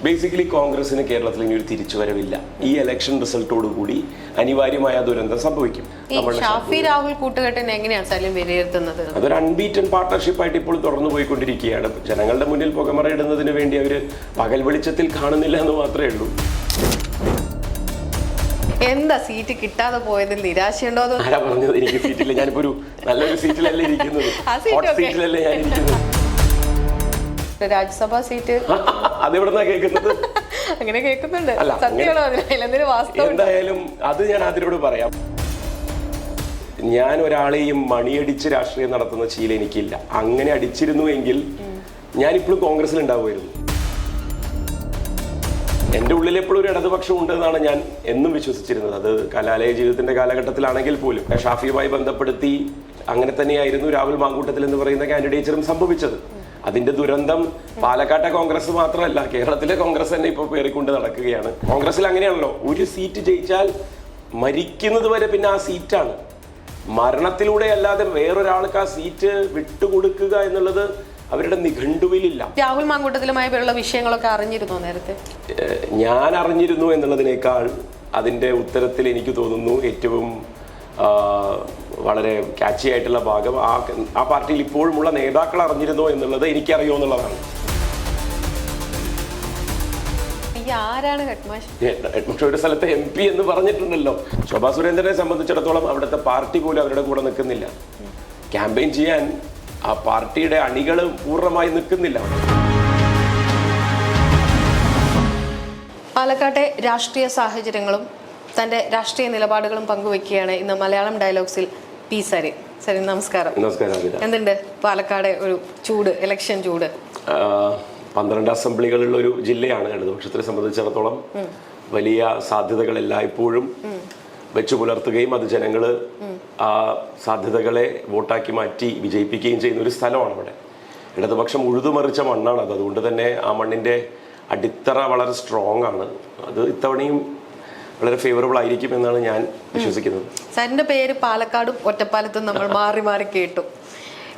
Basically കോൺഗ്രസിന് കേരളത്തിൽ ഇനി ഒരു തിരിച്ചുവരവില്ല. ഈ ഇലക്ഷൻ റിസൾട്ടോടുകൂടി അനിവാര്യമായ ദുരന്തം സംഭവിക്കും. ഷാഫി രാഹുൽ കൂട്ടുകെട്ടിനെ എങ്ങനെയാണ് സലിം വിലയിരുത്തുന്നത്? അതൊരു അൺബീറ്റൻ പാർട്ണർഷിപ്പായിട്ട് ഇപ്പോൾ തുടർന്നു പോയിക്കൊണ്ടിരിക്കുകയാണ്. ജനങ്ങളുടെ മുന്നിൽ പുകമറയിടുന്നതിന് വേണ്ടി അവർ പകൽ വെളിച്ചത്തിൽ കാണുന്നില്ല എന്ന് മാത്രമേ ഉള്ളൂ. എന്താ സീറ്റ് കിട്ടാതെ പോയതിൽ നിരാശയുണ്ടോ? ആരാ പറഞ്ഞത് എനിക്ക് സീറ്റില്ല? ഞാനിപ്പോ ഒരു നല്ലൊരു സീറ്റിലല്ലേ ഇരിക്കുന്നത്, സീറ്റിലല്ലേ ഞാൻ ഇരിക്കുന്നത്. രാജ്യസഭാ സീറ്റ് അതെവിടെന്നാ കേൾക്കുന്നത്? അങ്ങനെ കേൾക്കുന്നുണ്ട്. എന്തായാലും അത് ഞാൻ അതിനോട് പറയാം. ഞാൻ ഒരാളെയും മണിയടിച്ച് രാഷ്ട്രീയം നടത്തുന്ന ശീലം എനിക്കില്ല. അങ്ങനെ അടിച്ചിരുന്നുവെങ്കിൽ ഞാനിപ്പോഴും കോൺഗ്രസിൽ ഉണ്ടാവുമായിരുന്നു. എൻ്റെ ഉള്ളിൽ എപ്പോഴും ഒരു ഇടതുപക്ഷം ഉണ്ടെന്നാണ് ഞാൻ എന്നും വിശ്വസിച്ചിരുന്നത്. അത് കലാലയ ജീവിതത്തിന്റെ കാലഘട്ടത്തിലാണെങ്കിൽ പോലും ഷാഫിയുമായി ബന്ധപ്പെടുത്തി അങ്ങനെ തന്നെയായിരുന്നു രാഹുൽ മാങ്കൂട്ടത്തിൽ എന്ന് പറയുന്ന കാൻഡിഡേറ്ററും സംഭവിച്ചത്. അതിന്റെ ദുരന്തം പാലക്കാട്ടെ കോൺഗ്രസ് മാത്രമല്ല, കേരളത്തിലെ കോൺഗ്രസ് തന്നെ ഇപ്പോൾ പേറിക്കൊണ്ട് നടക്കുകയാണ്. കോൺഗ്രസിൽ അങ്ങനെയാണല്ലോ, ഒരു സീറ്റ് ജയിച്ചാൽ മരിക്കുന്നത് വരെ പിന്നെ ആ സീറ്റാണ്. മരണത്തിലൂടെ അല്ലാതെ വേറൊരാൾക്ക് ആ സീറ്റ് വിട്ടുകൊടുക്കുക എന്നുള്ളത് അവരുടെ നിഘണ്ടുവിലില്ല. രാഹുൽ മാങ്കൂട്ടത്തിലുമായുള്ള വിഷയങ്ങളൊക്കെ അറിഞ്ഞിരുന്നോ നേരത്തെ? ഞാൻ അറിഞ്ഞിരുന്നു എന്നുള്ളതിനേക്കാൾ അതിന്റെ ഉത്തരത്തിൽ എനിക്ക് തോന്നുന്നു ഏറ്റവും വളരെ ക്യാച്ചി ആയിട്ടുള്ള ഭാഗം ആ പാർട്ടിയിൽ ഇപ്പോഴുമുള്ള നേതാക്കൾ അറിഞ്ഞിരുന്നോ എന്നുള്ളത് എനിക്കറിയോ എന്നുള്ളതാണ്. ആരാണ് ഹെഡ്മാഷ്? ഒരു സ്ഥലത്തെ MP എന്ന് പറഞ്ഞിട്ടുണ്ടല്ലോ. ശോഭാ സുരേന്ദ്രനെ സംബന്ധിച്ചിടത്തോളം അവിടുത്തെ പാർട്ടി പോലും അവരുടെ കൂടെ നിൽക്കുന്നില്ല. ക്യാമ്പയിൻ ചെയ്യാൻ ആ പാർട്ടിയുടെ അണികൾ പൂർണ്ണമായി നിൽക്കുന്നില്ല. പാലക്കാട്ടെ രാഷ്ട്രീയ സാഹചര്യങ്ങളും തന്റെ രാഷ്ട്രീയ നിലപാടുകളും പങ്കുവെക്കുകയാണ് ഇന്ന് മലയാളം ഡയലോഗ്സിൽ പി സരിൻ. സരിൻ നമസ്കാരം. നമസ്കാരം. എന്തുണ്ട് പാലക്കാട് ഒരു ചൂട്, ഇലക്ഷൻ ചൂട്? 12 അസംബ്ലികളുള്ള ഒരു ജില്ലയാണ് ഇടതുപക്ഷത്തെ സംബന്ധിച്ചിടത്തോളം. വലിയ സാധ്യതകൾ എല്ലായ്പ്പോഴും വെച്ചു പുലർത്തുകയും അത് ജനങ്ങൾ ആ സാധ്യതകളെ വോട്ടാക്കി മാറ്റി വിജയിപ്പിക്കുകയും ചെയ്യുന്ന ഒരു സ്ഥലമാണ് അവിടെ. ഇടതുപക്ഷം ഉഴുതുമറിച്ച മണ്ണാണത്. അതുകൊണ്ട് തന്നെ ആ മണ്ണിന്റെ അടിത്തറ വളരെ സ്ട്രോങ് ആണ്. അത് ഇത്തവണയും വളരെ ഫേവറബിൾ ആയിരിക്കും എന്നാണ് ഞാൻ വിശ്വസിക്കുന്നത്. സാറിന്റെ പേര് പാലക്കാടും ഒറ്റപ്പാലത്തും നമ്മൾ മാറി മാറി കേട്ടു.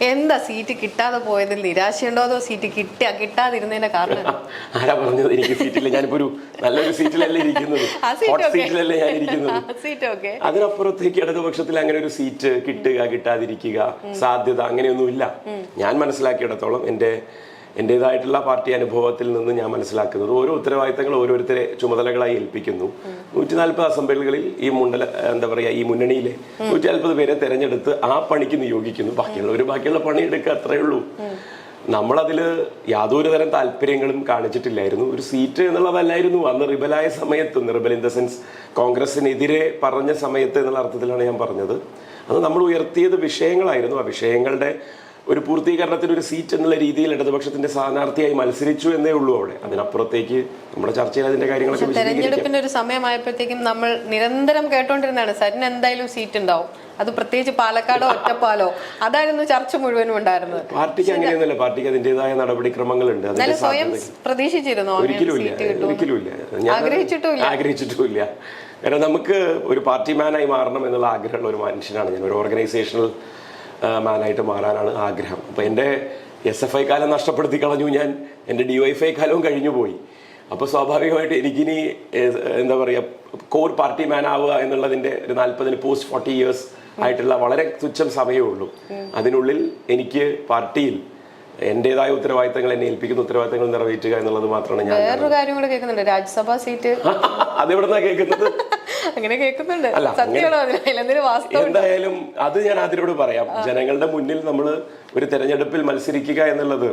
എന്താ സീറ്റ് കിട്ടാതെ പോയതിൽ നിരാശയുണ്ടോ, അതോ സീറ്റ് കിട്ടാതിരുന്നതിന്റെ കാരണം? ആരാ പറഞ്ഞത് എനിക്ക് സീറ്റില്ല? ഞാനിപ്പോ ഒരു നല്ലൊരു സീറ്റിലല്ലേ ഇരിക്കുന്നത്, സീറ്റിലല്ലേ ഞാൻ ഇരിക്കുന്നത്. അതിനപ്പുറത്തേക്ക് ഇടതുപക്ഷത്തിൽ അങ്ങനെ ഒരു സീറ്റ് കിട്ടുക കിട്ടാതിരിക്കുക സാധ്യത അങ്ങനെയൊന്നുമില്ല. ഞാൻ മനസ്സിലാക്കിയിടത്തോളം എന്റേതായിട്ടുള്ള പാർട്ടി അനുഭവത്തിൽ നിന്ന് ഞാൻ മനസ്സിലാക്കുന്നത് ഓരോ ഉത്തരവാദിത്തങ്ങൾ ഓരോരുത്തരെ ചുമതലകളായി ഏൽപ്പിക്കുന്നു. 140 അസംബ്ലികളിൽ ഈ ഈ മുന്നണിയിലെ 140 പേരെ തെരഞ്ഞെടുത്ത് ആ പണിക്ക് നിയോഗിക്കുന്നു. ബാക്കിയുള്ള പണിയെടുക്കുക, അത്രയേ ഉള്ളൂ. നമ്മളതില് യാതൊരു തരം താല്പര്യങ്ങളും കാണിച്ചിട്ടില്ലായിരുന്നു. ഒരു സീറ്റ് എന്നുള്ളതല്ലായിരുന്നു അന്ന് റിബലായ സമയത്ത്, റിബൽ ഇൻ ദ സെൻസ് കോൺഗ്രസിനെതിരെ പറഞ്ഞ സമയത്ത് എന്നുള്ള അർത്ഥത്തിലാണ് ഞാൻ പറഞ്ഞത്. അത് നമ്മൾ ഉയർത്തിയത് വിഷയങ്ങളായിരുന്നു. ആ വിഷയങ്ങളുടെ ഒരു പൂർത്തീകരണത്തിന് ഒരു സീറ്റ് എന്നുള്ള രീതിയിൽ ഇടതുപക്ഷത്തിന്റെ സ്ഥാനാർത്ഥിയായി മത്സരിച്ചു എന്നേ ഉള്ളൂ അവിടെ. അതിനപ്പുറത്തേക്ക് നമ്മുടെ ചർച്ചയിൽ അതിന്റെ കാര്യങ്ങളൊക്കെ തെരഞ്ഞെടുപ്പിന്റെ ഒരു സമയമായപ്പോഴത്തേക്കും നമ്മൾ നിരന്തരം കേട്ടോണ്ടിരുന്നതാണ് സരിന് എന്തായാലും സീറ്റ് ഉണ്ടാവും, അത് പ്രത്യേകിച്ച് പാലക്കാടോ ഒറ്റപ്പാലോ, അതായിരുന്നു ചർച്ച മുഴുവനും ഉണ്ടായിരുന്നത്. പാർട്ടിക്ക് അങ്ങനെയൊന്നുമല്ല, പാർട്ടിക്ക് അതിന്റേതായ നടപടിക്രമങ്ങളുണ്ട്. സ്വയം പ്രതീക്ഷിച്ചിരുന്നോ? ഒരിക്കലുമില്ല, ആഗ്രഹിച്ചിട്ടുമില്ല. കാരണം നമുക്ക് ഒരു പാർട്ടി മാനായി മാറണം എന്നുള്ള ആഗ്രഹമുള്ള ഒരു മനുഷ്യനാണ് ഞാൻ. ഒരു ഓർഗനൈസേഷണൽ മാനായിട്ട് മാറാനാണ് ആഗ്രഹം. അപ്പോൾ എൻ്റെ SFI കാലം നഷ്ടപ്പെടുത്തി കളഞ്ഞു ഞാൻ, എൻ്റെ DYFI കാലവും കഴിഞ്ഞു പോയി. അപ്പോൾ സ്വാഭാവികമായിട്ട് എനിക്കിനി കോർ പാർട്ടി മാൻ ആവുക എന്നുള്ളതിൻ്റെ ഒരു 40 പോസ്റ്റ് 40 ഇയേഴ്സ് ആയിട്ടുള്ള വളരെ തുച്ഛം സമയമേ ഉള്ളൂ. അതിനുള്ളിൽ എനിക്ക് പാർട്ടിയിൽ എന്റേതായ ഉത്തരവാദിത്തങ്ങൾ, എന്നെ ഏൽപ്പിക്കുന്ന ഉത്തരവാദിത്തങ്ങൾ നിറവേറ്റുക എന്നുള്ളത് മാത്രമാണ് ഞാൻ. വേറൊരു കാര്യം കൂടെ കേൾക്കുന്നുണ്ട്, രാജ്യസഭാ സീറ്റ്. അതെവിടെന്നാ കേൾക്കുന്നത്? അങ്ങനെ കേൾക്കുന്നുണ്ട്. എന്തായാലും അത് ഞാൻ അതിനോട് പറയാം. ജനങ്ങളുടെ മുന്നിൽ നമ്മൾ ഒരു തെരഞ്ഞെടുപ്പിൽ മത്സരിക്കുക എന്നുള്ളത്,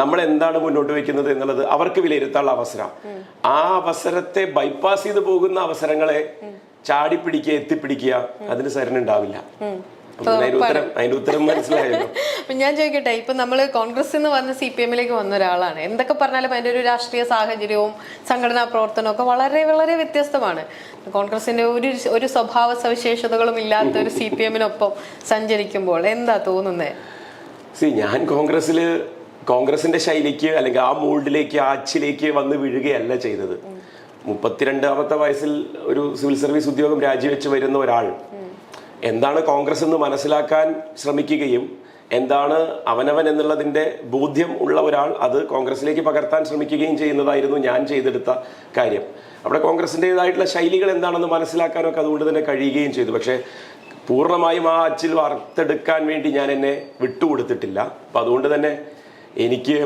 നമ്മൾ എന്താണ് മുന്നോട്ട് വെക്കുന്നത് എന്നുള്ളത് അവർക്ക് വിലയിരുത്താനുള്ള അവസരം. ആ അവസരത്തെ ബൈപ്പാസ് ചെയ്ത് പോകുന്ന അവസരങ്ങളെ ചാടിപ്പിടിക്കുക, എത്തിപ്പിടിക്കുക, അതിന് സരനുണ്ടാവില്ല. അതിന്റെ ഉത്തരം മനസ്സിലായല്ലോ. ഞാൻ ചോദിക്കട്ടെ, ഇപ്പൊ നമ്മള് കോൺഗ്രസിൽ നിന്ന് വന്ന് CPM-ലേക്ക് വന്ന ഒരാളാണ്. എന്തൊക്കെ പറഞ്ഞാലും അതിന്റെ ഒരു രാഷ്ട്രീയ സാഹചര്യവും സംഘടനാ പ്രവർത്തനവും ഒക്കെ വളരെ വളരെ വ്യത്യസ്തമാണ്. കോൺഗ്രസിന്റെ ഒരു സ്വഭാവ സവിശേഷതകളും ഇല്ലാത്ത ഒരു CPM-നൊപ്പം സഞ്ചരിക്കുമ്പോൾ എന്താ തോന്നുന്നേ? ഞാൻ കോൺഗ്രസിന്റെ ശൈലിക്ക് അല്ലെങ്കിൽ ആ മോൾഡിലേക്ക്, ആ അച്ചിലേക്ക് വന്ന് വീഴുകയല്ല ചെയ്തത്. 32-ാമത്തെ വയസ്സിൽ ഒരു സിവിൽ സർവീസ് ഉദ്യോഗം രാജിവെച്ച് വരുന്ന ഒരാൾ എന്താണ് കോൺഗ്രസ് എന്ന് മനസ്സിലാക്കാൻ ശ്രമിക്കുകയും എന്താണ് അവനവൻ എന്നുള്ളതിന്റെ ബോധ്യം ഉള്ള ഒരാൾ അത് കോൺഗ്രസിലേക്ക് പകർത്താൻ ശ്രമിക്കുകയും ചെയ്യുന്നതായിരുന്നു ഞാൻ ചെയ്തെടുത്ത കാര്യം. അവിടെ കോൺഗ്രസിൻ്റെതായിട്ടുള്ള ശൈലികൾ എന്താണെന്ന് മനസ്സിലാക്കാനൊക്കെ അതുകൊണ്ട് തന്നെ കഴിയുകയും ചെയ്തു. പക്ഷേ പൂർണ്ണമായും ആ അച്ചിൽ വാർത്തെടുക്കാൻ വേണ്ടി ഞാൻ എന്നെ വിട്ടുകൊടുത്തിട്ടില്ല. അപ്പം അതുകൊണ്ട് തന്നെ എനിക്ക്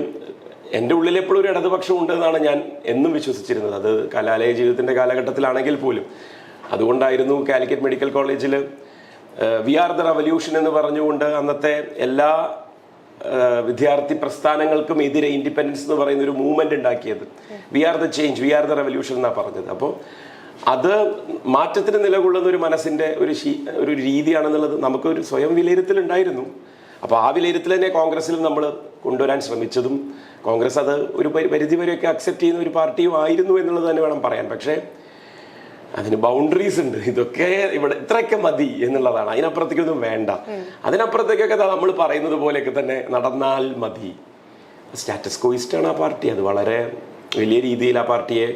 എൻ്റെ ഉള്ളിൽ എപ്പോഴും ഒരു ഇടതുപക്ഷം ഉണ്ട് എന്നാണ് ഞാൻ എന്നും വിശ്വസിച്ചിരുന്നത്. അത് കലാലയ ജീവിതത്തിൻ്റെ കാലഘട്ടത്തിലാണെങ്കിൽ പോലും. അതുകൊണ്ടായിരുന്നു കാലിക്കറ്റ് മെഡിക്കൽ കോളേജിൽ വി ആർ ദ റവല്യൂഷൻ എന്ന് പറഞ്ഞുകൊണ്ട് അന്നത്തെ എല്ലാ വിദ്യാർത്ഥി പ്രസ്ഥാനങ്ങൾക്കും എതിരെ ഇൻഡിപെൻഡൻസ് എന്ന് പറയുന്ന ഒരു മൂവ്മെന്റ് ഉണ്ടാക്കിയത്. We are the change, we are the revolution എന്നാണ് പറഞ്ഞത്. അപ്പോൾ അത് മാറ്റത്തിന് നിലകൊള്ളുന്ന ഒരു മനസ്സിന്റെ ഒരു രീതിയാണെന്നുള്ളത് നമുക്കൊരു സ്വയം വിലയിരുത്തലുണ്ടായിരുന്നു. അപ്പോൾ ആ വിലയിരുത്തൽ തന്നെ കോൺഗ്രസിൽ നമ്മൾ കൊണ്ടുവരാൻ ശ്രമിച്ചതും കോൺഗ്രസ് അത് ഒരു പരിധിവരെയൊക്കെ അക്സെപ്റ്റ് ചെയ്യുന്ന ഒരു പാർട്ടിയും ആയിരുന്നു എന്നുള്ളത് തന്നെ വേണം പറയാൻ. പക്ഷേ അതിന് ബൗണ്ടറീസ് ഉണ്ട്. ഇതൊക്കെ ഇവിടെ ഇത്രയൊക്കെ മതി എന്നുള്ളതാണ്. അതിനപ്പുറത്തേക്കൊന്നും വേണ്ട. അതിനപ്പുറത്തേക്കൊക്കെ നമ്മൾ പറയുന്നത് പോലെയൊക്കെ തന്നെ നടന്നാൽ മതി. സ്റ്റാറ്റസ് കോയിസ്റ്റാണ് ആ പാർട്ടി. അത് വളരെ വലിയ രീതിയിൽ ആ പാർട്ടിയെ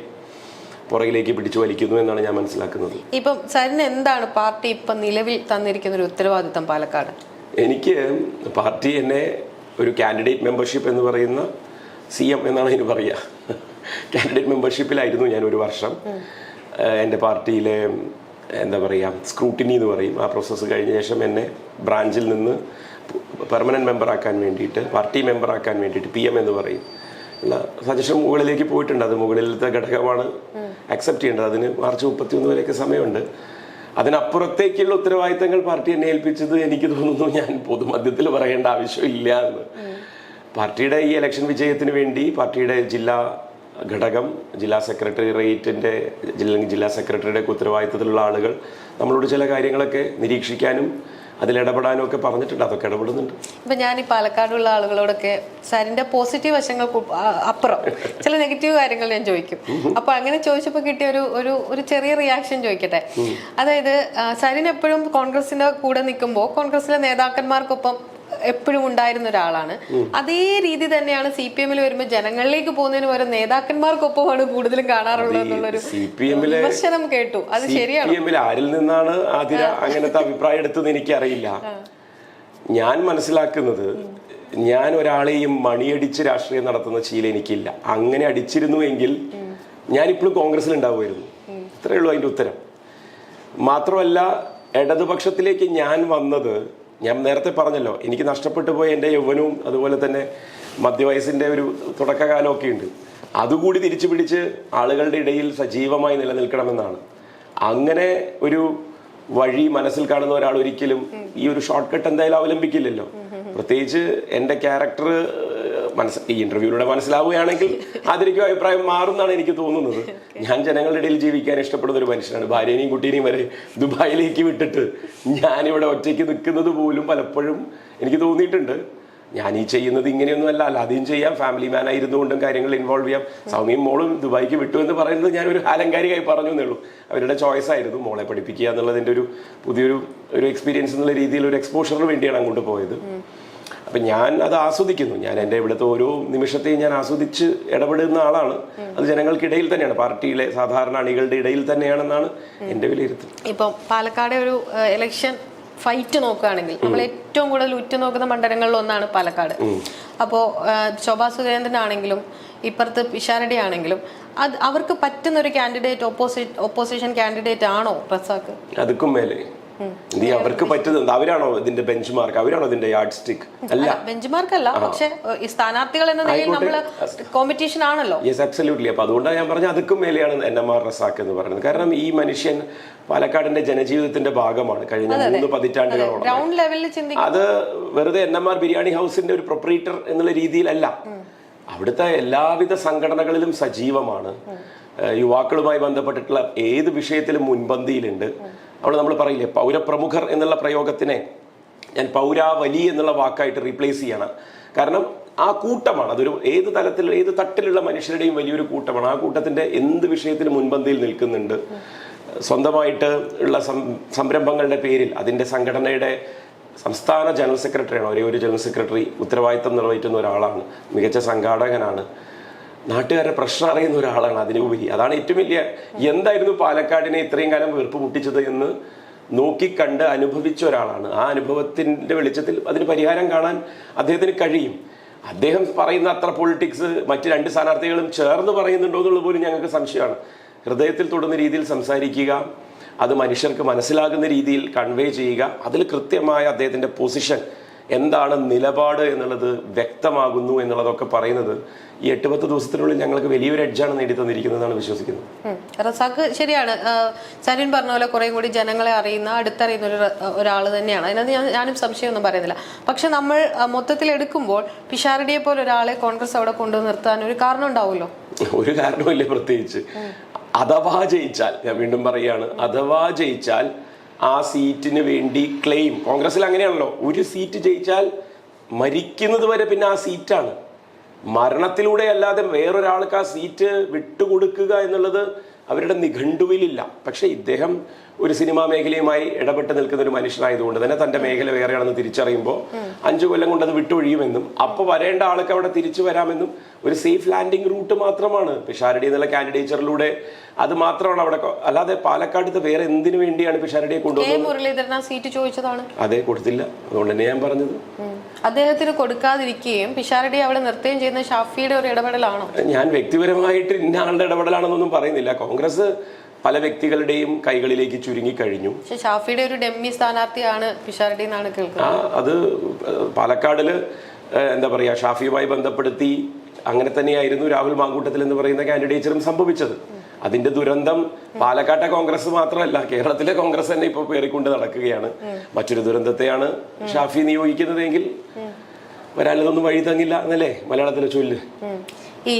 പുറകിലേക്ക് പിടിച്ചു വലിക്കുന്നു എന്നാണ് ഞാൻ മനസ്സിലാക്കുന്നത്. ഇപ്പം സാറിന് എന്താണ് പാർട്ടി ഇപ്പം നിലവിൽ തന്നിരിക്കുന്ന ഒരു ഉത്തരവാദിത്തം പാലക്കാട്? എനിക്ക് പാർട്ടി എന്നെ ഒരു കാൻഡിഡേറ്റ് മെമ്പർഷിപ്പ് എന്ന് പറയുന്ന CM എന്നാണ് ഇതിന് പറയുക. കാൻഡിഡേറ്റ് മെമ്പർഷിപ്പിലായിരുന്നു ഞാൻ ഒരു വർഷം. എൻ്റെ പാർട്ടിയിലെ എന്താ പറയുക സ്ക്രൂട്ടിനി എന്ന് പറയും. ആ പ്രോസസ്സ് കഴിഞ്ഞ ശേഷം എന്നെ ബ്രാഞ്ചിൽ നിന്ന് പെർമനൻറ്റ് മെമ്പറാക്കാൻ വേണ്ടിയിട്ട്, പാർട്ടി മെമ്പറാക്കാൻ വേണ്ടിയിട്ട് PM എന്ന് പറയും ഉള്ള സജഷൻ മുകളിലേക്ക് പോയിട്ടുണ്ട്. അത് മുകളിലത്തെ ഘടകമാണ് അക്സെപ്റ്റ് ചെയ്യേണ്ടത്. അതിന് മാർച്ച് 31 വരെയൊക്കെ സമയമുണ്ട്. അതിനപ്പുറത്തേക്കുള്ള ഉത്തരവാദിത്തങ്ങൾ പാർട്ടി എന്നെ ഏൽപ്പിച്ചത് എനിക്ക് തോന്നുന്നു ഞാൻ പൊതുമധ്യത്തിൽ പറയേണ്ട ആവശ്യമില്ല എന്ന്. പാർട്ടിയുടെ ഈ ഇലക്ഷൻ വിജയത്തിന് വേണ്ടി പാർട്ടിയുടെ ജില്ലാ ഘടകം, ജില്ലാ സെക്രട്ടേറിയറ്റിൻ്റെ ജില്ലാ സെക്രട്ടറിയുടെ ഉത്തരവാദിത്തത്തിലുള്ള ആളുകൾ നമ്മളോട് ചില കാര്യങ്ങളൊക്കെ നിരീക്ഷിക്കാനും അതിലിടപെടാനും ഒക്കെ പറഞ്ഞിട്ടുണ്ട്. അതൊക്കെ ഇടപെടുന്നുണ്ട്. ഇപ്പം ഞാൻ ഈ പാലക്കാടുള്ള ആളുകളോടൊക്കെ സാറിൻ്റെ പോസിറ്റീവ് വശങ്ങൾക്ക് അപ്പുറം ചില നെഗറ്റീവ് കാര്യങ്ങൾ ഞാൻ ചോദിക്കും. അപ്പോൾ അങ്ങനെ ചോദിച്ചപ്പോൾ കിട്ടിയ ഒരു ചെറിയ റിയാക്ഷൻ ചോദിക്കട്ടെ. അതായത് സാറിന് എപ്പോഴും കോൺഗ്രസിൻ്റെ കൂടെ നിൽക്കുമ്പോൾ കോൺഗ്രസിലെ നേതാക്കന്മാർക്കൊപ്പം എപ്പോഴും ഉണ്ടായിരുന്ന ഒരാളാണ്. അതേ രീതി തന്നെയാണ് CPM-ൽ വരുമ്പോൾ ജനങ്ങളിലേക്ക് പോകുന്നതിന് പകരം നേതാക്കന്മാർക്കൊപ്പമാണ് കൂടുതലും കാണാറുള്ളത് എന്നുള്ളൊരു വിമർശനം കേട്ടു. അത് ശരിയാണ്. CPM-ൽ ആരിൽ നിന്നാണ് ആതിര അങ്ങനത്തെ അഭിപ്രായം എടുത്തത് എനിക്കറിയില്ല. ഞാൻ മനസ്സിലാക്കുന്നത്, ഞാൻ ഒരാളെയും മണിയടിച്ച് രാഷ്ട്രീയം നടത്തുന്ന ശീലം എനിക്കില്ല. അങ്ങനെ അടിച്ചിരുന്നുവെങ്കിൽ ഞാനിപ്പോഴും കോൺഗ്രസിൽ ഉണ്ടാവുമായിരുന്നു. ഇത്രയേ ഉള്ളൂ അതിൻ്റെ ഉത്തരം. മാത്രമല്ല, ഇടതുപക്ഷത്തിലേക്ക് ഞാൻ വന്നത്, ഞാൻ നേരത്തെ പറഞ്ഞല്ലോ, എനിക്ക് നഷ്ടപ്പെട്ടു പോയ എൻ്റെ യൗവനവും അതുപോലെ തന്നെ മധ്യവയസ്സിൻ്റെ ഒരു തുടക്കകാലമൊക്കെ ഉണ്ട്. അതുകൂടി തിരിച്ചു പിടിച്ച് ആളുകളുടെ ഇടയിൽ സജീവമായി നിലനിൽക്കണമെന്നാണ്. അങ്ങനെ ഒരു വഴി മനസ്സിൽ കാണുന്ന ഒരാൾ ഒരിക്കലും ഈ ഒരു ഷോർട്ട് കട്ട് എന്തായാലും അവലംബിക്കില്ലല്ലോ. പ്രത്യേകിച്ച് എൻ്റെ ക്യാരക്ടർ ഈ ഇന്റർവ്യൂവിലൂടെ മനസ്സിലാവുകയാണെങ്കിൽ അതിലേക്കും അഭിപ്രായം മാറുമെന്നാണ് എനിക്ക് തോന്നുന്നത്. ഞാൻ ജനങ്ങളുടെ ഇടയിൽ ജീവിക്കാൻ ഇഷ്ടപ്പെടുന്ന ഒരു മനുഷ്യനാണ്. ഭാര്യനെയും കുട്ടീനെയും വരെ ദുബായിലേക്ക് വിട്ടിട്ട് ഞാനിവിടെ ഒറ്റയ്ക്ക് നിൽക്കുന്നത് പോലും പലപ്പോഴും എനിക്ക് തോന്നിയിട്ടുണ്ട്. ഞാൻ ഈ ചെയ്യുന്നത് ഇങ്ങനെയൊന്നും അല്ല, അല്ലാതെയും ചെയ്യാം. ഫാമിലി മാൻ ആയിരുന്നുകൊണ്ടും കാര്യങ്ങൾ ഇൻവോൾവ് ചെയ്യാം. സൗമ്യയും മോളും ദുബായിക്ക് വിട്ടു എന്ന് പറയുന്നത് ഞാനൊരു ആലങ്കാരികമായി പറഞ്ഞു എന്നേ ഉള്ളൂ. അവരുടെ ചോയ്സ് ആയിരുന്നു. മോളെ പഠിപ്പിക്കുക എന്നുള്ളതിൻ്റെ ഒരു പുതിയൊരു എക്സ്പീരിയൻസ് എന്നുള്ള രീതിയിൽ ഒരു എക്സ്പോഷറിന് വേണ്ടിയാണ് അങ്ങോട്ട് പോയത്. അപ്പം ഞാൻ അത് ആസ്വദിക്കുന്നു. ഞാൻ എൻ്റെ ഇവിടുത്തെ ഓരോ നിമിഷത്തെയും ഞാൻ ആസ്വദിച്ച് ഇടപെടുന്ന ആളാണ്. അത് ജനങ്ങൾക്കിടയിൽ തന്നെയാണ്, പാർട്ടിയിലെ സാധാരണ അണികളുടെ ഇടയിൽ തന്നെയാണെന്നാണ് എൻ്റെ വിലയിരുത്തൽ. ഇപ്പം പാലക്കാട് ഒരു ഇലക്ഷൻ ഫൈറ്റ് നോക്കുകയാണെങ്കിൽ നമ്മൾ ഏറ്റവും കൂടുതൽ ഉറ്റുനോക്കുന്ന മണ്ഡലങ്ങളിൽ ഒന്നാണ് പാലക്കാട്. അപ്പോൾ ശോഭാ സുരേന്ദ്രനാണെങ്കിലും ഇപ്പുറത്ത് പിഷാരടി ആണെങ്കിലും അവർക്ക് പറ്റുന്ന ഒരു കാൻഡിഡേറ്റ് ഓപ്പോസിഷൻ കാൻഡിഡേറ്റ് ആണോ റസാഖ്? അതുക്കും മേലെ അവർക്ക് പറ്റുന്നത് അവരാണോ ഇതിന്റെ ബെഞ്ച് മാർക്ക്? അവരാണോ ഇതിന്റെ യാർഡ് സ്റ്റിക്ക്? അല്ല, ബെഞ്ച് മാർക്ക് അല്ല. പക്ഷെ ഈ സ്ഥാനാർത്ഥികൾ എന്ന നിലയിൽ നമ്മൾ കോമ്പറ്റീഷൻ ആണല്ലോ. Yes, absolutely. അപ്പൊ അതുകൊണ്ടാണ് ഞാൻ പറഞ്ഞത് അതുക്കും മേലെയാണ് NMR റസാഖ് എന്ന് പറയുന്നത്. കാരണം ഈ മനുഷ്യൻ പാലക്കാടിന്റെ ജനജീവിതത്തിന്റെ ഭാഗമാണ് കഴിഞ്ഞ 3 പതിറ്റാണ്ടുകളോളം. ഗ്രൗണ്ട് ലെവലിൽ ചിന്തിക്കും. അത് വെറുതെ NMR ബിരിയാണി ഹൗസിന്റെ ഒരു പ്രൊപ്പറേറ്റർ എന്നുള്ള രീതിയിലല്ല. അവിടുത്തെ എല്ലാവിധ സംഘടനകളിലും സജീവമാണ്. യുവാക്കളുമായി ബന്ധപ്പെട്ടിട്ടുള്ള ഏത് വിഷയത്തിലും മുൻപന്തിയിലുണ്ട്. അവിടെ നമ്മൾ പറയില്ലേ, പൗരപ്രമുഖർ എന്നുള്ള പ്രയോഗത്തിനെ ഞാൻ പൗരാവലി എന്നുള്ള വാക്കായിട്ട് റീപ്ലേസ് ചെയ്യണം. കാരണം ആ കൂട്ടമാണ്, അതൊരു ഏത് തലത്തിൽ ഏത് തട്ടിലുള്ള മനുഷ്യരുടെയും വലിയൊരു കൂട്ടമാണ്. ആ കൂട്ടത്തിന്റെ എന്ത് വിഷയത്തിലും മുൻപന്തിയിൽ നിൽക്കുന്നുണ്ട്. സ്വന്തമായിട്ട് ഉള്ള സംരംഭങ്ങളുടെ പേരിൽ അതിൻ്റെ സംഘടനയുടെ സംസ്ഥാന ജനറൽ സെക്രട്ടറിയാണ്, ഒരേ ഒരു ജനറൽ സെക്രട്ടറി ഉത്തരവാദിത്തം നിർവഹിക്കുന്ന ഒരാളാണ്. മികച്ച സംഘാടകനാണ്. നാട്ടുകാരുടെ പ്രശ്നം അറിയുന്ന ഒരാളാണ്. അതിനുപരി അതാണ് ഏറ്റവും വലിയ. എന്തായിരുന്നു പാലക്കാടിനെ ഇത്രയും കാലം വീർപ്പ് മുട്ടിച്ചത് എന്ന് നോക്കിക്കണ്ട് അനുഭവിച്ച ഒരാളാണ്. ആ അനുഭവത്തിന്റെ വെളിച്ചത്തിൽ അതിന് പരിഹാരം കാണാൻ അദ്ദേഹത്തിന് കഴിയും. അദ്ദേഹം പറയുന്ന അത്ര പൊളിറ്റിക്സ് മറ്റ് രണ്ട് സ്ഥാനാർത്ഥികളും ചേർന്ന് പറയുന്നുണ്ടോ എന്നുള്ളത് പോലും ഞങ്ങൾക്ക് സംശയമാണ്. ഹൃദയത്തിൽ തൊടുന്ന രീതിയിൽ സംസാരിക്കുക, അത് മനുഷ്യർക്ക് മനസ്സിലാകുന്ന രീതിയിൽ കൺവേ ചെയ്യുക, അതിൽ കൃത്യമായ അദ്ദേഹത്തിന്റെ പൊസിഷൻ എന്താണ്, നിലപാട് എന്നുള്ളത് വ്യക്തമാകുന്നു എന്നുള്ളതൊക്കെ പറയുന്നത് ഈ 8-10 ദിവസത്തിനുള്ളിൽ ഞങ്ങൾക്ക് വലിയൊരു എഡ്ജാണ് നേടി തന്നിരിക്കുന്നതാണ് വിശ്വസിക്കുന്നത്. റസാഖ് ശരിയാണ്, സരിൻ പറഞ്ഞ പോലെ കുറെ കൂടി ജനങ്ങളെ അറിയുന്ന, അടുത്തറിയുന്ന ഒരാൾ തന്നെയാണ്. അതിനകത്ത് ഞാനും സംശയമൊന്നും പറയുന്നില്ല. പക്ഷെ നമ്മൾ മൊത്തത്തിൽ എടുക്കുമ്പോൾ പിഷാരടിയെ പോലെ ഒരാളെ കോൺഗ്രസ് അവിടെ കൊണ്ടുവന്ന് നിർത്താൻ ഒരു കാരണം ഉണ്ടാവുമല്ലോ? ഒരു കാരണമില്ല പ്രത്യേകിച്ച്. അഥവാ ജയിച്ചാൽ, ഞാൻ വീണ്ടും പറയുകയാണ്, അഥവാ ജയിച്ചാൽ ആ സീറ്റിന് വേണ്ടി ക്ലെയിം, കോൺഗ്രസിൽ അങ്ങനെയാണല്ലോ, ഒരു സീറ്റ് ജയിച്ചാൽ മരിക്കുന്നത് വരെ പിന്നെ ആ സീറ്റാണ്. മരണത്തിലൂടെ അല്ലാതെ വേറൊരാൾക്ക് ആ സീറ്റ് വിട്ടുകൊടുക്കുക എന്നുള്ളത് അവരുടെ നിഘണ്ടുവിലില്ല. പക്ഷെ ഇദ്ദേഹം ഒരു സിനിമാ മേഖലയുമായി ഇടപെട്ട് നിൽക്കുന്ന ഒരു മനുഷ്യനായതുകൊണ്ട് തന്നെ തന്റെ മേഖല വേറെയാണെന്ന് തിരിച്ചറിയുമ്പോൾ 5 കൊല്ലം കൊണ്ട് അത് വിട്ടൊഴിയുമെന്നും അപ്പൊ വരേണ്ട ആൾക്ക് അവിടെ തിരിച്ചു വരാമെന്നും ഒരു സേഫ് ലാൻഡിംഗ് റൂട്ട് മാത്രമാണ് പിഷാരടി എന്നുള്ള കാൻഡിഡേച്ചറിലൂടെ. അത് മാത്രമാണ് അവിടെ. അല്ലാതെ പാലക്കാട് വേറെ എന്തിനു വേണ്ടിയാണ് പിഷാരടിയെ കൊണ്ടുവന്നത്? മുരളീധരൻ സീറ്റ് ചോദിച്ചതാണ്, അതെ, കൊടുത്തില്ല. അതുകൊണ്ട് തന്നെ ഞാൻ പറഞ്ഞത് അദ്ദേഹത്തിന് കൊടുക്കാതിരിക്കുകയും പിഷാരടി അവിടെ നിർത്തുകയും ചെയ്യുന്ന ഷാഫിയുടെ ഒരു ഇടപെടലാണോ? ഞാൻ വ്യക്തിപരമായിട്ട് ഇന്ന ആളുടെ ഇടപെടലാണെന്നൊന്നും പറയുന്നില്ല. കോൺഗ്രസ് പല വ്യക്തികളുടെയും കൈകളിലേക്ക് ചുരുങ്ങി കഴിഞ്ഞു. ഷാഫിയുടെ ഒരു ഡെമ്മി സ്ഥാനാർത്ഥിയാണ് പിഷാരടി എന്നാണ് കേൾക്കുന്നത്. അത് പാലക്കാടില് എന്താ പറയാ, ഷാഫിയുമായി ബന്ധപ്പെടുത്തി അങ്ങനെ തന്നെയായിരുന്നു രാഹുൽ മാങ്കൂട്ടത്തിൽ എന്ന് പറയുന്ന കാൻഡിഡേച്ചറും സംഭവിച്ചത്. അതിന്റെ ദുരന്തം പാലക്കാട്ടെ കോൺഗ്രസ് മാത്രമല്ല, കേരളത്തിലെ കോൺഗ്രസ് തന്നെ ഇപ്പൊ പേറിക്കൊണ്ട് നടക്കുകയാണ്. മറ്റൊരു ദുരന്തത്തെയാണ് ഷാഫി നിയോഗിക്കുന്നതെങ്കിൽ വരാനതൊന്നും വഴി തങ്ങില്ല എന്നല്ലേ മലയാളത്തിലെ ചൊല്ല്. ഈ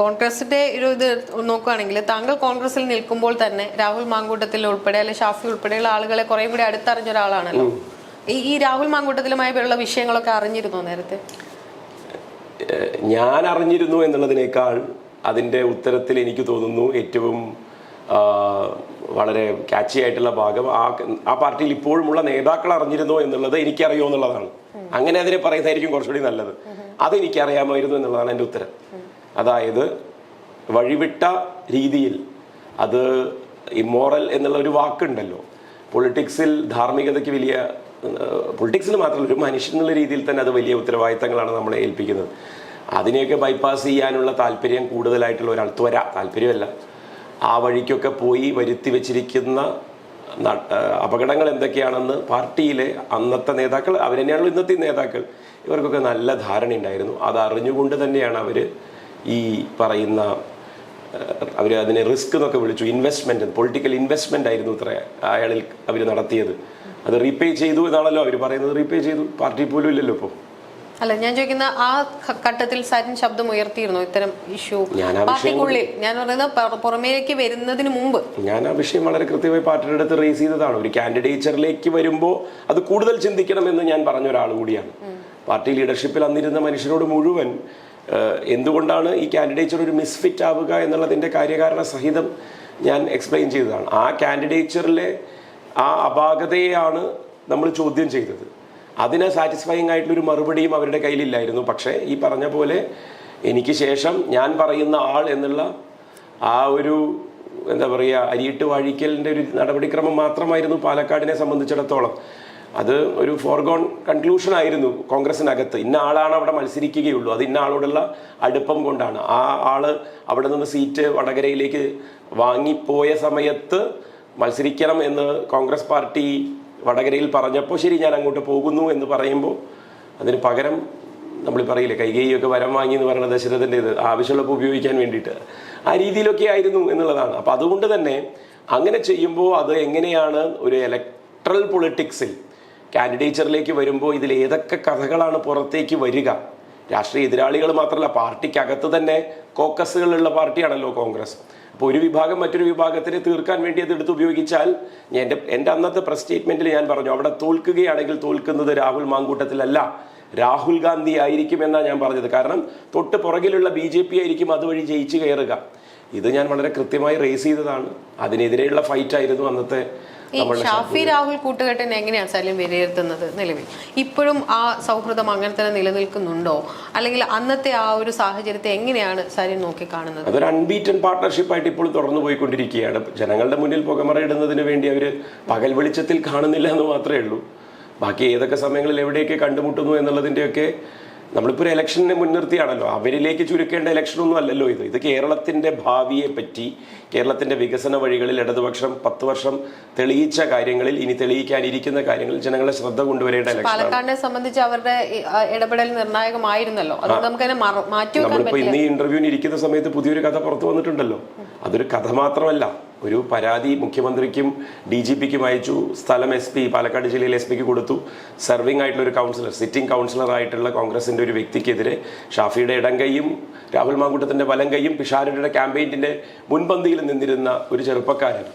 കോൺഗ്രസിന്റെ ഒരു ഇത് നോക്കുകയാണെങ്കിൽ, താങ്കൾ കോൺഗ്രസിൽ നിൽക്കുമ്പോൾ തന്നെ രാഹുൽ മാങ്കൂട്ടത്തിൽ ഉൾപ്പെടെ അല്ലെ ഷാഫി ഉൾപ്പെടെയുള്ള ആളുകളെ കുറെ കൂടി അടുത്തറിഞ്ഞ ഒരാളാണല്ലോ. ഈ രാഹുൽ മാങ്കൂട്ടത്തിലുമായുള്ള വിഷയങ്ങളൊക്കെ അറിഞ്ഞിരുന്നോ നേരത്തെ? ഞാൻ അറിഞ്ഞിരുന്നു എന്നുള്ളതിനേക്കാൾ അതിന്റെ ഉത്തരത്തിൽ എനിക്ക് തോന്നുന്നു ഏറ്റവും വളരെ ക്യാച്ചി ആയിട്ടുള്ള ഭാഗം ആ പാർട്ടിയിൽ ഇപ്പോഴുമുള്ള നേതാക്കൾ അറിഞ്ഞിരുന്നോ എന്നുള്ളത് എനിക്കറിയോ എന്നുള്ളതാണ്. അങ്ങനെ അതിനെ പറയുന്നതായിരിക്കും കുറച്ചുകൂടി നല്ലത്. അതെനിക്കറിയാമായിരുന്നു എന്നുള്ളതാണ് എൻ്റെ ഉത്തരം. അതായത് വഴിവിട്ട രീതിയിൽ, അത് ഇമ്മോറൽ എന്നുള്ള ഒരു വാക്കുണ്ടല്ലോ പൊളിറ്റിക്സിൽ, ധാർമ്മികതയ്ക്ക് വലിയ, പൊളിറ്റിക്സിൽ മാത്രമല്ല ഒരു മനുഷ്യൻ എന്നുള്ള രീതിയിൽ തന്നെ അത് വലിയ ഉത്തരവാദിത്തങ്ങളാണ് നമ്മളെ ഏൽപ്പിക്കുന്നത്. അതിനെയൊക്കെ ബൈപ്പാസ് ചെയ്യാനുള്ള താല്പര്യം കൂടുതലായിട്ടുള്ള ഒരാൾ, താല്പര്യമല്ല, ആ വഴിക്കൊക്കെ പോയി വരുത്തി വെച്ചിരിക്കുന്ന അപകടങ്ങൾ എന്തൊക്കെയാണെന്ന് പാർട്ടിയിലെ അന്നത്തെ നേതാക്കൾ, അവർ തന്നെയാണല്ലോ ഇന്നത്തെ നേതാക്കൾ, ഇവർക്കൊക്കെ നല്ല ധാരണ ഉണ്ടായിരുന്നു. അത് അറിഞ്ഞുകൊണ്ട് തന്നെയാണ് അവർ ഈ പറയുന്ന, അവർ അതിനെ റിസ്ക് എന്നൊക്കെ വിളിച്ചു, ഇൻവെസ്റ്റ്മെന്റ്, പൊളിറ്റിക്കൽ ഇൻവെസ്റ്റ്മെന്റ് ആയിരുന്നു ഇത്ര അയാളിൽ അവർ നടത്തിയത്. അത് റീപേ ചെയ്തു എന്നാണല്ലോ അവർ പറയുന്നത്. റീപേ ചെയ്തു, പാർട്ടി പോലും ഇല്ലല്ലോ ഇപ്പോൾ. അല്ല, ഞാൻ ചോദിക്കുന്ന ആ ഘട്ടത്തിൽ സരിൻ ശബ്ദം ഉയർത്തിയിരുന്നോ ഇത്തരം ഇഷ്യൂ പാർട്ടിക്കുള്ളിൽ? ഞാൻ പറയുന്നത് പുറമേലേക്ക് വരുന്നതിന് മുമ്പ് ഞാൻ ആ വിഷയം വളരെ കൃത്യമായി പാർട്ടിയുടെ അടുത്ത് റേസ് ചെയ്തതാണ്. ഒരു കാൻഡിഡേച്ചറിലേക്ക് വരുമ്പോൾ അത് കൂടുതൽ ചിന്തിക്കണമെന്ന് ഞാൻ പറഞ്ഞ ഒരാൾ കൂടിയാണ്. പാർട്ടി ലീഡർഷിപ്പിൽ അന്നിരുന്ന മനുഷ്യരോട് മുഴുവൻ എന്തുകൊണ്ടാണ് ഈ കാൻഡിഡേച്ചർ ഒരു മിസ്ഫിറ്റ് ആവുക എന്നുള്ളതിന്റെ കാര്യകാരണ സഹിതം ഞാൻ എക്സ്പ്ലെയിൻ ചെയ്തതാണ്. ആ കാൻഡിഡേച്ചറിലെ ആ അപാകതയാണ് നമ്മൾ ചോദ്യം ചെയ്തത്. അതിന് സാറ്റിസ്ഫൈങ് ആയിട്ടുള്ളൊരു മറുപടിയും അവരുടെ കയ്യിലില്ലായിരുന്നു. പക്ഷേ ഈ പറഞ്ഞ പോലെ എനിക്ക് ശേഷം ഞാൻ പറയുന്ന ആൾ എന്നുള്ള ആ ഒരു എന്താ പറയുക, അരിയിട്ട് വാഴിക്കലിൻ്റെ ഒരു നടപടിക്രമം മാത്രമായിരുന്നു പാലക്കാടിനെ സംബന്ധിച്ചിടത്തോളം. അത് ഒരു ഫോർഗോൺ കൺക്ലൂഷൻ ആയിരുന്നു കോൺഗ്രസിനകത്ത്. ഇന്ന ആളാണ് അവിടെ മത്സരിക്കുകയുള്ളൂ, അത് ഇന്ന ആളോടുള്ള അടുപ്പം കൊണ്ടാണ്. ആ ആള് അവിടെ നിന്ന് സീറ്റ് വടകരയിലേക്ക് വാങ്ങിപ്പോയ സമയത്ത് മത്സരിക്കണം എന്ന് കോൺഗ്രസ് പാർട്ടി വടകരയിൽ പറഞ്ഞപ്പോൾ ശരി ഞാൻ അങ്ങോട്ട് പോകുന്നു എന്ന് പറയുമ്പോൾ അതിന് പകരം നമ്മൾ പറയില്ലേ, കൈകേയിയൊക്കെ വരം വാങ്ങി എന്ന് പറയുന്നത് ദശരഥൻ്റെ ഇത് ആവശ്യമുള്ളപ്പോൾ ഉപയോഗിക്കാൻ വേണ്ടിയിട്ട്, ആ രീതിയിലൊക്കെ ആയിരുന്നു എന്നുള്ളതാണ്. അപ്പം അതുകൊണ്ട് തന്നെ അങ്ങനെ ചെയ്യുമ്പോൾ അത് എങ്ങനെയാണ് ഒരു ഇലക്ട്രൽ പൊളിറ്റിക്സിൽ കാൻഡിഡേച്ചറിലേക്ക് വരുമ്പോൾ ഇതിൽ ഏതൊക്കെ കഥകളാണ് പുറത്തേക്ക് വരിക. രാഷ്ട്രീയ എതിരാളികൾ മാത്രമല്ല, പാർട്ടിക്കകത്ത് തന്നെ കോക്കസുകളുള്ള പാർട്ടിയാണല്ലോ കോൺഗ്രസ്. അപ്പോൾ ഒരു വിഭാഗം മറ്റൊരു വിഭാഗത്തിനെ തീർക്കാൻ വേണ്ടി അത് എടുത്ത് ഉപയോഗിച്ചാൽ, എൻ്റെ അന്നത്തെ പ്രസ് സ്റ്റേറ്റ്മെന്റിൽ ഞാൻ പറഞ്ഞു, അവിടെ തോൽക്കുകയാണെങ്കിൽ തോൽക്കുന്നത് രാഹുൽ മാങ്കൂട്ടത്തിലല്ല, രാഹുൽ ഗാന്ധി ആയിരിക്കും എന്നാണ് ഞാൻ പറഞ്ഞത്. കാരണം തൊട്ട് പുറകിലുള്ള BJP ആയിരിക്കും അതുവഴി ജയിച്ചു കയറുക. ഇത് ഞാൻ വളരെ കൃത്യമായി റേസ് ചെയ്തതാണ്. അതിനെതിരെയുള്ള ഫൈറ്റ് ആയിരുന്നു അന്നത്തെ. ഈ ഷാഫി രാഹുൽ കൂട്ടുകെട്ടിനെ എങ്ങനെയാണ് സലിം വിലയിരുത്തുന്നത്? നിലവിൽ ഇപ്പോഴും ആ സൗഹൃദം അങ്ങനെ തന്നെ നിലനിൽക്കുന്നുണ്ടോ, അല്ലെങ്കിൽ അന്നത്തെ ആ ഒരു സാഹചര്യത്തെ എങ്ങനെയാണ് സലിം നോക്കി കാണുന്നത്? അതൊരു അൺബീറ്റൻ പാർട്ട്ണർഷിപ്പായിട്ട് ഇപ്പോഴും തുടർന്നു പോയിക്കൊണ്ടിരിക്കുകയാണ്. ജനങ്ങളുടെ മുന്നിൽ പുകമറയിടുന്നതിന് വേണ്ടി അവർ പകൽ വെളിച്ചത്തിൽ കാണുന്നില്ല എന്ന് മാത്രമേ ഉള്ളൂ. ബാക്കി ഏതൊക്കെ സമയങ്ങളിൽ എവിടെയൊക്കെ കണ്ടുമുട്ടുന്നു എന്നുള്ളതിൻ്റെയൊക്കെ നമ്മളിപ്പോൾ ഒരു ഇലക്ഷനെ മുൻനിർത്തിയാണല്ലോ. അവരിലേക്ക് ചുരുക്കേണ്ട ഇലക്ഷനൊന്നും അല്ലല്ലോ ഇത്. ഇത് കേരളത്തിന്റെ ഭാവിയെ പറ്റി, കേരളത്തിന്റെ വികസന വഴികളിൽ ഇടതുപക്ഷം 10 വർഷം തെളിയിച്ച കാര്യങ്ങളിൽ, ഇനി തെളിയിക്കാനിരിക്കുന്ന കാര്യങ്ങളിൽ ജനങ്ങളുടെ ശ്രദ്ധ കൊണ്ടുവരേണ്ട ഇലക്ഷൻ. പാലക്കാടിനെ സംബന്ധിച്ച് അവരുടെ ഇടപെടൽ നിർണായകമായിരുന്നല്ലോ. അതുകൊണ്ട് നമുക്ക് മാറ്റി വെക്കാൻ നമ്മളിപ്പോ ഇന്ന് ഈ ഇന്റർവ്യൂവിന് ഇരിക്കുന്ന സമയത്ത് പുതിയൊരു കഥ പുറത്തു വന്നിട്ടുണ്ടല്ലോ. അതൊരു കഥ മാത്രമല്ല, ഒരു പരാതി മുഖ്യമന്ത്രിക്കും DGPക്കും അയച്ചു. സ്ഥലം SP, പാലക്കാട് ജില്ലയിലെ SP കൊടുത്തു. സർവിംഗ് ആയിട്ടുള്ള ഒരു കൗൺസിലർ, സിറ്റിംഗ് കൗൺസിലർ ആയിട്ടുള്ള കോൺഗ്രസിന്റെ ഒരു വ്യക്തിക്കെതിരെ ഷാഫിയുടെ ഇടംകൈയും രാഹുൽ മാങ്കൂട്ടത്തിന്റെ വലംകൈയും പിഷാരടിയുടെ ക്യാമ്പയിന്റെ മുൻപന്തിയിൽ നിന്നിരുന്ന ഒരു ചെറുപ്പക്കാരൻ.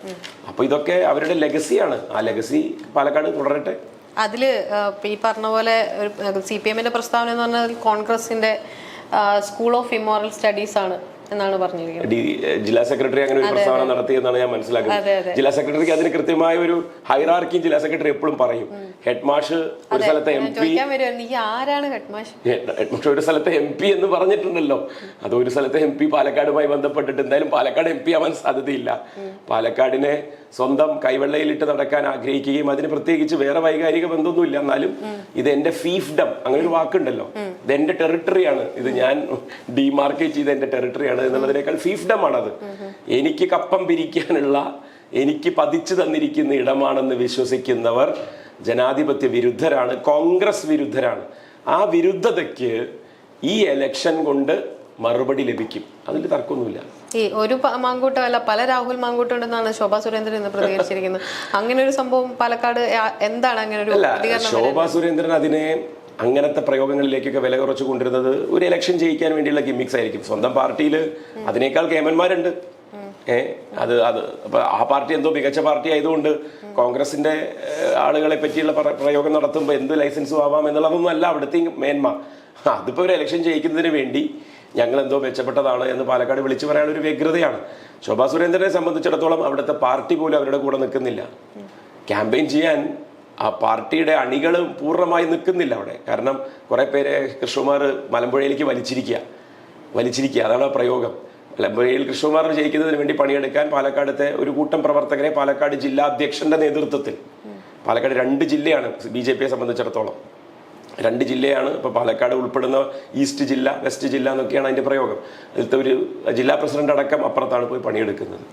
അപ്പൊ ഇതൊക്കെ അവരുടെ ലെഗസിയാണ്. ആ ലെഗസി പാലക്കാട് തുടരട്ടെ. അതില് ഈ പറഞ്ഞ പോലെ CPMന്റെ പ്രസ്താവന എന്ന് പറഞ്ഞാൽ കോൺഗ്രസിന്റെ സ്കൂൾ ഓഫ് ഇമ്മോറൽ സ്റ്റഡീസ് ആണ് എന്നാണ് പറഞ്ഞിരിക്കുന്നത്. ജില്ലാ സെക്രട്ടറി അങ്ങനെ ഒരു പ്രസ്താവന നടത്തിയെന്നാണ് ഞാൻ മനസ്സിലാക്കുന്നത്. ജില്ലാ സെക്രട്ടറിക്ക് അതിന് കൃത്യമായ ഒരു ഹൈറാർക്കിയും ജില്ലാ സെക്രട്ടറി എപ്പോഴും പറയും. ഹെഡ് മാഷ് ഒരു സ്ഥലത്തെ MP, ഹെഡ് ഒരു സ്ഥലത്തെ MP എന്ന് പറഞ്ഞിട്ടുണ്ടല്ലോ. അത് ഒരു സ്ഥലത്തെ MP പാലക്കാടുമായി ബന്ധപ്പെട്ടിട്ട് എന്തായാലും പാലക്കാട് MP ആവാൻ സാധ്യതയില്ല. പാലക്കാടിനെ സ്വന്തം കൈവെള്ളയിലിട്ട് നടക്കാൻ ആഗ്രഹിക്കുകയും അതിന് പ്രത്യേകിച്ച് വേറെ വൈകാരിക ബന്ധമൊന്നുമില്ല. എന്നാലും ഇത് എന്റെ ഫീഫ്ഡം, അങ്ങനെ ഒരു വാക്കുണ്ടല്ലോ, ഇത് എന്റെ ടെറിട്ടറിയാണ്, ഇത് ഞാൻ ഡിമാർക്കേറ്റ് ചെയ്ത എന്റെ ടെറിട്ടറിയാണ് എന്നുള്ളതിനേക്കാൾ ഫീഫ്ഡം ആണത്. എനിക്ക് കപ്പം പിരിക്കാനുള്ള, എനിക്ക് പതിച്ചു തന്നിരിക്കുന്ന ഇടമാണെന്ന് വിശ്വസിക്കുന്നവർ ജനാധിപത്യ വിരുദ്ധരാണ്, കോൺഗ്രസ് വിരുദ്ധരാണ്. ആ വിരുദ്ധതയ്ക്ക് ഈ എലക്ഷൻ കൊണ്ട് മറുപടി ലഭിക്കും, അതിൽ തർക്കമൊന്നുമില്ല. ഈ ഒരു മാങ്കൂട്ടമല്ല, പല രാഹുൽ മാങ്കൂട്ടം ഉണ്ടെന്നാണ് ശോഭാ സുരേന്ദ്രൻ ഇന്ന് പ്രതികരിച്ചിരിക്കുന്നത്. അങ്ങനെ ഒരു സംഭവം പാലക്കാട് എന്താണ് അങ്ങനെ ഒരു പ്രതികരണം? ശോഭാ സുരേന്ദ്രൻ അതിനെ അങ്ങനത്തെ പ്രയോഗങ്ങളിലേക്കൊക്കെ വില കുറച്ച് കൊണ്ടിരുന്നത് ഒരു ഇലക്ഷൻ ജയിക്കാൻ വേണ്ടിയുള്ള ഗിമ്മിക്സ് ആയിരിക്കും. സ്വന്തം പാർട്ടിയിൽ അതിനേക്കാൾ കേമന്മാരുണ്ട്. അത് അപ്പൊ ആ പാർട്ടി എന്തോ മികച്ച പാർട്ടി ആയതുകൊണ്ട് കോൺഗ്രസിന്റെ ആളുകളെ പറ്റിയുള്ള പ്രയോഗം നടത്തുമ്പോൾ എന്ത് ലൈസൻസും ആവാം എന്നുള്ളതൊന്നും അല്ല അവിടുത്തെ മേന്മ. അതിപ്പോ ഒരു ഇലക്ഷൻ ജയിക്കുന്നതിന് വേണ്ടി ഞങ്ങൾ എന്തോ മെച്ചപ്പെട്ടതാണ് എന്ന് പാലക്കാട് വിളിച്ചു പറയാനുള്ള ഒരു വ്യഗ്രതയാണ്. ശോഭാ സുരേന്ദ്രനെ സംബന്ധിച്ചിടത്തോളം അവിടുത്തെ പാർട്ടി പോലും അവരുടെ കൂടെ നിൽക്കുന്നില്ല. ക്യാമ്പയിൻ ചെയ്യാൻ ആ പാർട്ടിയുടെ അണികൾ പൂർണ്ണമായി നിൽക്കുന്നില്ല അവിടെ. കാരണം കുറെ പേരെ കൃഷ്ണകുമാർ മലമ്പുഴയിലേക്ക് വലിച്ചിരിക്കുക, അതാണ് ആ പ്രയോഗം. മലമ്പുഴയിൽ കൃഷ്ണകുമാർ ജയിക്കുന്നതിന് വേണ്ടി പണിയെടുക്കാൻ പാലക്കാടത്തെ ഒരു കൂട്ടം പ്രവർത്തകരെ പാലക്കാട് ജില്ലാ അധ്യക്ഷന്റെ നേതൃത്വത്തിൽ, പാലക്കാട് 2 ജില്ലയാണ് BJPയെ സംബന്ധിച്ചിടത്തോളം, 2 ജില്ലയാണ്. ഇപ്പൊ പാലക്കാട് ഉൾപ്പെടുന്ന ഈസ്റ്റ് ജില്ല, വെസ്റ്റ് ജില്ല എന്നൊക്കെയാണ് അതിന്റെ പ്രയോഗം. അതിലത്തെ ഒരു ജില്ലാ പ്രസിഡന്റ് അടക്കം അപ്പുറത്താണ് പോയി പണിയെടുക്കുന്നത്.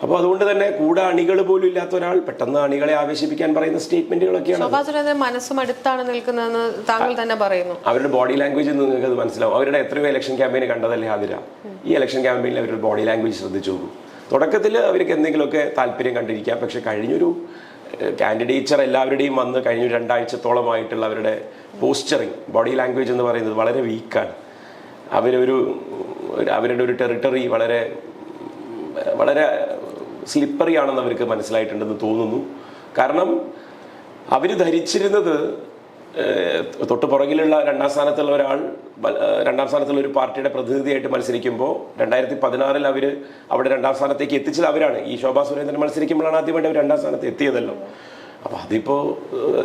അപ്പോൾ അതുകൊണ്ട് തന്നെ കൂടെ അണികൾ പോലും ഇല്ലാത്ത ഒരാൾ പെട്ടെന്ന് അണികളെ ആവേശിപ്പിക്കാൻ പറയുന്ന സ്റ്റേറ്റ്മെന്റുകളൊക്കെയാണ്. ശോഭാ സുരേന്ദ്രൻ മനസ്സും അടുത്താണ് നിൽക്കുന്നതെന്ന് താങ്കൾ തന്നെ പറയുന്നു. അവരുടെ ബോഡി ലാംഗ്വേജ് നിങ്ങൾക്ക് അത് മനസ്സിലാവും. അവരുടെ എത്രയോ ഇലക്ഷൻ ക്യാമ്പയിന് കണ്ടതല്ലേ ഹാദിര. ഈ ഇലക്ഷൻ ക്യാമ്പയിനിൽ അവരുടെ ബോഡി ലാംഗ്വേജ് ശ്രദ്ധിച്ചു നോക്കും. തുടക്കത്തിൽ അവർക്ക് എന്തെങ്കിലുമൊക്കെ താല്പര്യം കണ്ടിരിക്കാം. പക്ഷെ കഴിഞ്ഞൊരു കാൻഡിഡേച്ചർ എല്ലാവരുടെയും വന്ന് കഴിഞ്ഞ 2 ആഴ്ചത്തോളമായിട്ടുള്ള അവരുടെ പോസ്ചറിങ്, ബോഡി ലാംഗ്വേജ് എന്ന് പറയുന്നത് വളരെ വീക്കാണ്. അവരുടെ ഒരു ടെറിട്ടറി വളരെ വളരെ സ്ലിപ്പറി ആണെന്ന് അവർക്ക് മനസ്സിലായിട്ടുണ്ടെന്ന് തോന്നുന്നു. കാരണം അവർ ധരിച്ചിരുന്നത് തൊട്ട് പുറകിലുള്ള 2ാം സ്ഥാനത്തുള്ള ഒരാൾ 2ാം സ്ഥാനത്തുള്ള ഒരു പാർട്ടിയുടെ പ്രതിനിധിയായിട്ട് മത്സരിക്കുമ്പോൾ 2016 അവർ അവിടെ 2ാം സ്ഥാനത്തേക്ക് എത്തിച്ചത് അവരാണ്. ഈ ശോഭാ സുരേന്ദ്രൻ മത്സരിക്കുമ്പോഴാണ് ആദ്യമായിട്ട് അവർ 2ാം സ്ഥാനത്ത് എത്തിയതല്ലോ. അപ്പൊ അതിപ്പോ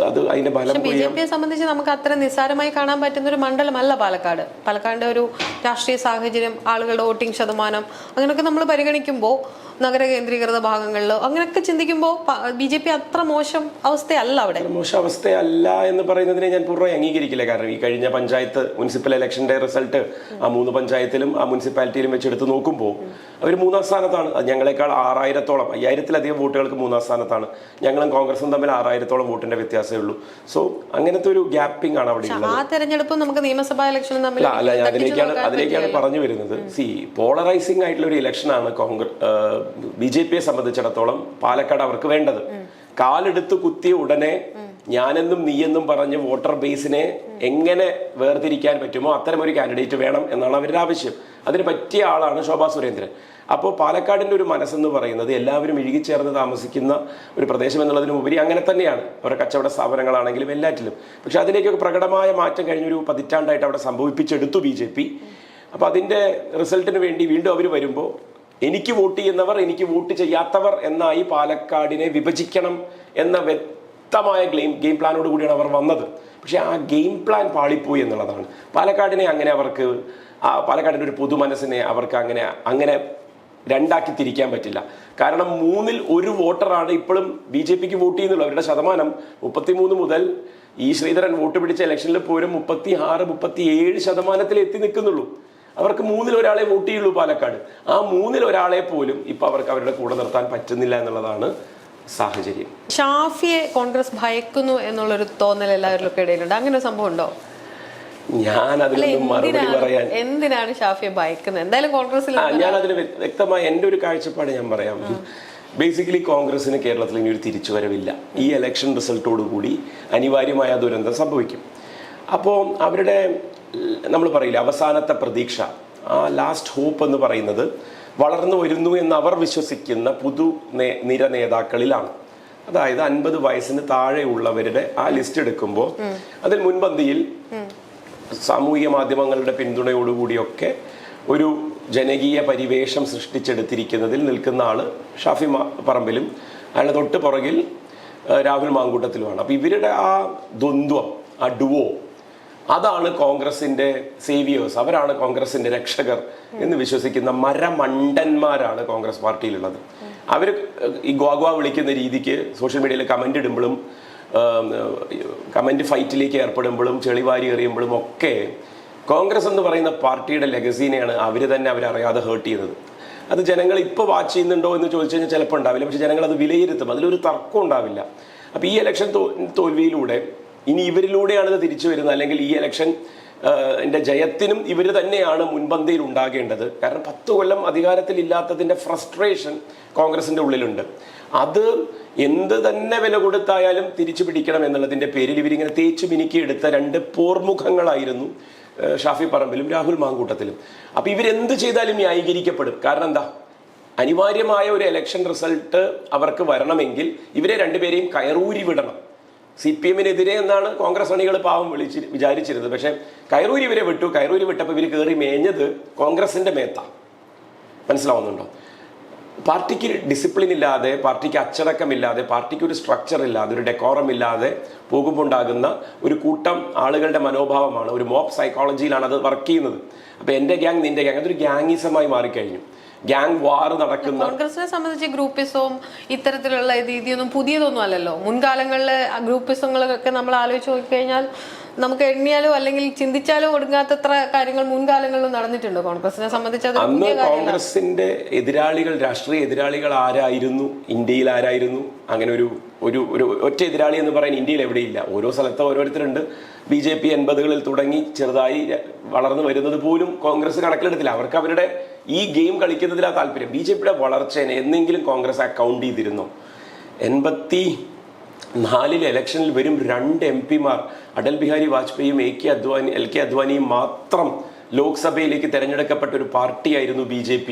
അത് അതിന്റെ ഫലം. BJPയെ സംബന്ധിച്ച് നമുക്ക് അത്ര നിസ്സാരമായി കാണാൻ പറ്റുന്ന ഒരു മണ്ഡലമല്ല പാലക്കാട്. പാലക്കാടിന്റെ ഒരു രാഷ്ട്രീയ സാഹചര്യം, ആളുകളുടെ വോട്ടിംഗ് ശതമാനം, അങ്ങനെയൊക്കെ നമ്മൾ പരിഗണിക്കുമ്പോൾ നഗര കേന്ദ്രീകൃത ഭാഗങ്ങളിൽ അങ്ങനെയൊക്കെ ചിന്തിക്കുമ്പോൾ BJP അത്ര മോശം അവസ്ഥയല്ല. അവിടെ മോശം അവസ്ഥയല്ല എന്ന് പറയുന്നതിനെ ഞാൻ പൂർണ്ണമായി അംഗീകരിക്കില്ല. കാരണം ഈ കഴിഞ്ഞ പഞ്ചായത്ത് മുനിസിപ്പൽ ഇലക്ഷന്റെ റിസൾട്ട് ആ 3 പഞ്ചായത്തിലും ആ മുനിസിപ്പാലിറ്റിയിലും വെച്ചെടുത്ത് നോക്കുമ്പോൾ അവർ 3ാം സ്ഥാനത്താണ്. അത് ഞങ്ങളെക്കാൾ 6000-ഓളം 5000-ലധികം വോട്ടുകൾക്ക് 3ാം സ്ഥാനത്താണ്. ഞങ്ങളും കോൺഗ്രസും തമ്മിൽ 6000-ഓളം വോട്ടിന്റെ വ്യത്യാസമേ ഉള്ളൂ. സോ അങ്ങനത്തെ ഒരു ഗ്യാപ്പിംഗ് ആണ് അവിടെ ഉള്ളത്. ആ തെരഞ്ഞെടുപ്പ് നമുക്ക് നിയമസഭാ ഇലക്ഷനും തമ്മിൽ അതിലേക്കാണ് പറഞ്ഞു വരുന്നത്. പോളറൈസിംഗ് ആയിട്ടുള്ള ഒരു ഇലക്ഷനാണ് BJPയെ സംബന്ധിച്ചിടത്തോളം പാലക്കാട് അവർക്ക് വേണ്ടത്. കാലെടുത്ത് കുത്തിയ ഉടനെ ഞാനെന്നും നീയെന്നും പറഞ്ഞ് വോട്ടർ ബേസിനെ എങ്ങനെ വേർതിരിക്കാൻ പറ്റുമോ അത്തരം ഒരു കാൻഡിഡേറ്റ് വേണം എന്നാണ് അവരുടെ ആവശ്യം. അതിന് പറ്റിയ ആളാണ് ശോഭാ സുരേന്ദ്രൻ. അപ്പോൾ പാലക്കാടിന്റെ ഒരു മനസ്സെന്ന് പറയുന്നത് എല്ലാവരും ഇഴുകിച്ചേർന്ന് താമസിക്കുന്ന ഒരു പ്രദേശം എന്നുള്ളതിനുപരി അങ്ങനെ തന്നെയാണ്. അവരുടെ കച്ചവട സ്ഥാപനങ്ങളാണെങ്കിലും എല്ലാറ്റിലും. പക്ഷെ അതിലേക്കൊക്കെ പ്രകടമായ മാറ്റം കഴിഞ്ഞൊരു 10 പതിറ്റാണ്ടായിട്ട് അവിടെ സംഭവിപ്പിച്ചെടുത്തു BJP. അപ്പോൾ അതിന്റെ റിസൾട്ടിന് വേണ്ടി വീണ്ടും അവർ വരുമ്പോൾ എനിക്ക് വോട്ട് ചെയ്യുന്നവർ, എനിക്ക് വോട്ട് ചെയ്യാത്തവർ എന്നായി പാലക്കാടിനെ വിഭജിക്കണം എന്ന വ്യക്തമായ ഗെയിം പ്ലാനോട് കൂടിയാണ് അവർ വന്നത്. പക്ഷെ ആ ഗെയിം പ്ലാൻ പാളിപ്പോയി എന്നുള്ളതാണ്. പാലക്കാടിനെ അങ്ങനെ അവർക്ക്, പാലക്കാടിൻ്റെ ഒരു പൊതു മനസ്സിനെ അവർക്ക് അങ്ങനെ രണ്ടാക്കി തിരിക്കാൻ പറ്റില്ല. കാരണം 1/3 വോട്ടറാണ് ഇപ്പോഴും BJPക്ക് വോട്ട് ചെയ്യുന്നുള്ളൂ. അവരുടെ ശതമാനം 33 മുതൽ ഈ ശ്രീധരൻ വോട്ട് പിടിച്ച ഇലക്ഷനിൽ പോലും 36-37% എത്തി നിൽക്കുന്നുള്ളൂ. അവർക്ക് 1/3 വോട്ട് ചെയ്യുള്ളൂ പാലക്കാട്. ആ 1/3 പോലും ഇപ്പൊ അവർക്ക് അവരുടെ കൂടെ നിർത്താൻ പറ്റുന്നില്ല എന്നുള്ളതാണ് സാഹചര്യം. ഷാഫിയെ കോൺഗ്രസ് ഭയക്കുന്നു എന്നുള്ളൊരു തോന്നൽ എല്ലാവരിലൊക്കെ ഇടയിലുണ്ട്. അങ്ങനെ ഒരു സംഭവം ഉണ്ടോ? ഞാൻ അതിനൊന്നും മറുപടി പറയാൻ, എന്തിനാണ് ഷാഫിയെ ഭയക്കുന്നത്? എന്തായാലും കോൺഗ്രസിൽ ഞാൻ അതിന് വ്യക്തമായ എൻ്റെ ഒരു കാഴ്ചപ്പാട് ഞാൻ പറയാം. ബേസിക്കലി കോൺഗ്രസിന് കേരളത്തിൽ ഇനി ഒരു തിരിച്ചുവരവില്ല. ഈ ഇലക്ഷൻ റിസൾട്ടോടുകൂടി അനിവാര്യമായ ദുരന്തം സംഭവിക്കും. അപ്പോൾ അവരുടെ, നമ്മൾ പറയില്ല, അവസാനത്തെ പ്രതീക്ഷ, ആ ലാസ്റ്റ് ഹോപ്പ് എന്ന് പറയുന്നത് വളർന്നു വരുന്നു എന്ന് അവർ വിശ്വസിക്കുന്ന നിര നേതാക്കളിലാണ്. അതായത് 50 വയസ്സിന് താഴെയുള്ളവരുടെ ആ ലിസ്റ്റ് എടുക്കുമ്പോൾ അതിൽ മുൻപന്തിയിൽ സാമൂഹിക മാധ്യമങ്ങളുടെ പിന്തുണയോടുകൂടിയൊക്കെ ഒരു ജനകീയ പരിവേഷം സൃഷ്ടിച്ചെടുത്തിരിക്കുന്നതിൽ നിൽക്കുന്ന ആള് ഷാഫി പറമ്പിലും അയാളുടെ തൊട്ട് പുറകിൽ രാഹുൽ മാങ്കൂട്ടത്തിലുമാണ്. അപ്പൊ ഇവരുടെ ആ ദ്വന്ദ്വം, ആ ഡുവോ, അതാണ് കോൺഗ്രസിന്റെ സേവിയേഴ്സ്, അവരാണ് കോൺഗ്രസിന്റെ രക്ഷകർ എന്ന് വിശ്വസിക്കുന്ന മരമണ്ടന്മാരാണ് കോൺഗ്രസ് പാർട്ടിയിലുള്ളത്. അവർ ഈ ഗ്വാഗ്വാ വിളിക്കുന്ന രീതിക്ക് സോഷ്യൽ മീഡിയയിൽ കമന്റ് ഇടുമ്പോഴും കമന്റ് ഫൈറ്റിലേക്ക് ഏർപ്പെടുമ്പോഴും ചെളിവാരി എറിയുമ്പോഴും ഒക്കെ കോൺഗ്രസ് എന്ന് പറയുന്ന പാർട്ടിയുടെ ലെഗസീനെയാണ് അവരറിയാതെ ഹേർട്ട് ചെയ്യുന്നത്. അത് ജനങ്ങൾ ഇപ്പോൾ വാച്ച് ചെയ്യുന്നുണ്ടോ എന്ന് ചോദിച്ചു കഴിഞ്ഞാൽ ചിലപ്പോൾ ഉണ്ടാവില്ല. പക്ഷെ ജനങ്ങൾ അത് വിലയിരുത്തും, അതിലൊരു തർക്കം ഉണ്ടാവില്ല. അപ്പോൾ ഈ ഇലക്ഷൻ തോൽവിയിലൂടെ ഇനി ഇവരിലൂടെയാണ് ഇത് തിരിച്ചു വരുന്നത്, അല്ലെങ്കിൽ ഈ ഇലക്ഷൻ ജയത്തിനും ഇവർ തന്നെയാണ് മുൻപന്തിയിൽ ഉണ്ടാകേണ്ടത്. കാരണം 10 കൊല്ലം അധികാരത്തിലില്ലാത്തതിന്റെ ഫ്രസ്ട്രേഷൻ കോൺഗ്രസിന്റെ ഉള്ളിലുണ്ട്. അത് എന്ത് തന്നെ വില കൊടുത്തായാലും തിരിച്ചു പിടിക്കണം എന്നുള്ളതിന്റെ പേരിൽ ഇവരിങ്ങനെ തേച്ചു മിനുക്കിയെടുത്ത 2 പോർമുഖങ്ങളായിരുന്നു ഷാഫി പറമ്പിലും രാഹുൽ മാങ്കൂട്ടത്തിലും. അപ്പൊ ഇവരെന്ത് ചെയ്താലും ന്യായീകരിക്കപ്പെടും. കാരണം എന്താ, അനിവാര്യമായ ഒരു ഇലക്ഷൻ റിസൾട്ട് അവർക്ക് വരണമെങ്കിൽ ഇവരെ രണ്ടുപേരെയും കയറൂരി വിടണം. CPM-നെതിരെ എന്നാണ് കോൺഗ്രസ് അണികൾ പാവം വിചാരിച്ചിരുന്നത്. പക്ഷെ കയറൂരി ഇവരെ വിട്ടു. കയറൂരി വിട്ടപ്പോൾ ഇവർ കയറി മേഞ്ഞത് കോൺഗ്രസിന്റെ മേത്ത. മനസ്സിലാവുന്നുണ്ടോ? പാർട്ടിക്ക് ഡിസിപ്ലിൻ ഇല്ലാതെ, പാർട്ടിക്ക് അച്ചടക്കമില്ലാതെ, പാർട്ടിക്ക് ഒരു സ്ട്രക്ചർ ഇല്ലാതെ, ഒരു ഡെക്കോറം ഇല്ലാതെ പോകുമ്പോൾ ഉണ്ടാകുന്ന ഒരു കൂട്ടം ആളുകളുടെ മനോഭാവമാണ്, ഒരു മോബ് സൈക്കോളജിയിലാണ് അത് വർക്ക് ചെയ്യുന്നത്. അപ്പൊ എന്റെ ഗ്യാങ്, നിന്റെ ഗ്യാങ്, അതൊരു ഗ്യാങ്ങിസമായി മാറിക്കഴിഞ്ഞു. ഗ്യാങ് വാർ നടക്കുന്ന കോൺഗ്രസിനെ സംബന്ധിച്ച് ഗ്രൂപ്പിസവും ഇത്തരത്തിലുള്ള രീതിയൊന്നും പുതിയതൊന്നും അല്ലല്ലോ. മുൻകാലങ്ങളിലെ ഗ്രൂപ്പിസങ്ങളൊക്കെ നമ്മൾ ആലോചിച്ച് നോക്കിക്കഴിഞ്ഞാൽ നമുക്ക് എണ്ണിയാലോ അല്ലെങ്കിൽ ചിന്തിച്ചാലോ ഒടുങ്ങാത്തത്ര കാര്യങ്ങൾ മുൻകാലങ്ങളിലും നടന്നിട്ടുണ്ട് കോൺഗ്രസിനെ സംബന്ധിച്ച്. അന്ന് കോൺഗ്രസിന്റെ എതിരാളികൾ, രാഷ്ട്രീയ എതിരാളികൾ ആരായിരുന്നു, ഇന്ത്യയിൽ ആരായിരുന്നു? അങ്ങനെ ഒരു ഒറ്റ എതിരാളി എന്ന് പറയാൻ ഇന്ത്യയിൽ എവിടെയില്ല. ഓരോ സ്ഥലത്ത് ഓരോരുത്തരുണ്ട്. BJP 80കളിൽ തുടങ്ങി ചെറുതായി വളർന്നു വരുന്നത് പോലും കോൺഗ്രസ് കണക്കിലെടുത്തില്ല. അവർക്ക് അവരുടെ ഈ ഗെയിം കളിക്കുന്നതിലാ താല്പര്യം. BJPയുടെ വളർച്ചേനെ എന്നെങ്കിലും കോൺഗ്രസ് അക്കൗണ്ട് ചെയ്തിരുന്നു? 84 ഇലക്ഷനിൽ വെറും 2 MP-മാർ, അടൽ ബിഹാരി വാജ്പേയിയും LK അദ്വാനിയും മാത്രം ലോക്സഭയിലേക്ക് തെരഞ്ഞെടുക്കപ്പെട്ട ഒരു പാർട്ടിയായിരുന്നു BJP.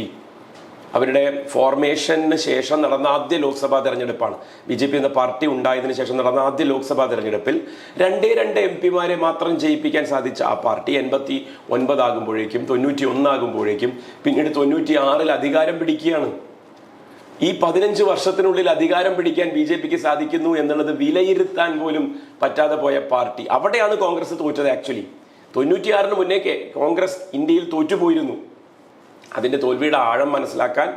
അവരുടെ ഫോർമേഷന് ശേഷം നടന്ന ആദ്യ ലോക്സഭാ തെരഞ്ഞെടുപ്പാണ്. BJP എന്ന പാർട്ടി ഉണ്ടായതിനു ശേഷം നടന്ന ആദ്യ ലോക്സഭാ തെരഞ്ഞെടുപ്പിൽ 2 MP-മാരെ മാത്രം ജയിപ്പിക്കാൻ സാധിച്ച ആ പാർട്ടി 89 ആകുമ്പോഴേക്കും, 91 ആകുമ്പോഴേക്കും, പിന്നീട് 96-ൽ അധികാരം പിടിക്കുകയാണ്. ഈ 15 വർഷത്തിനുള്ളിൽ അധികാരം പിടിക്കാൻ BJPക്ക് സാധിക്കുന്നു എന്നുള്ളത് വിലയിരുത്താൻ പോലും പറ്റാതെ പോയ പാർട്ടി. അവിടെയാണ് കോൺഗ്രസ് തോറ്റത്. ആക്ച്വലി 96-ന് മുന്നേ കോൺഗ്രസ് ഇന്ത്യയിൽ തോറ്റുപോയിരുന്നു. അതിന്റെ തോൽവിയുടെ ആഴം മനസ്സിലാക്കാൻ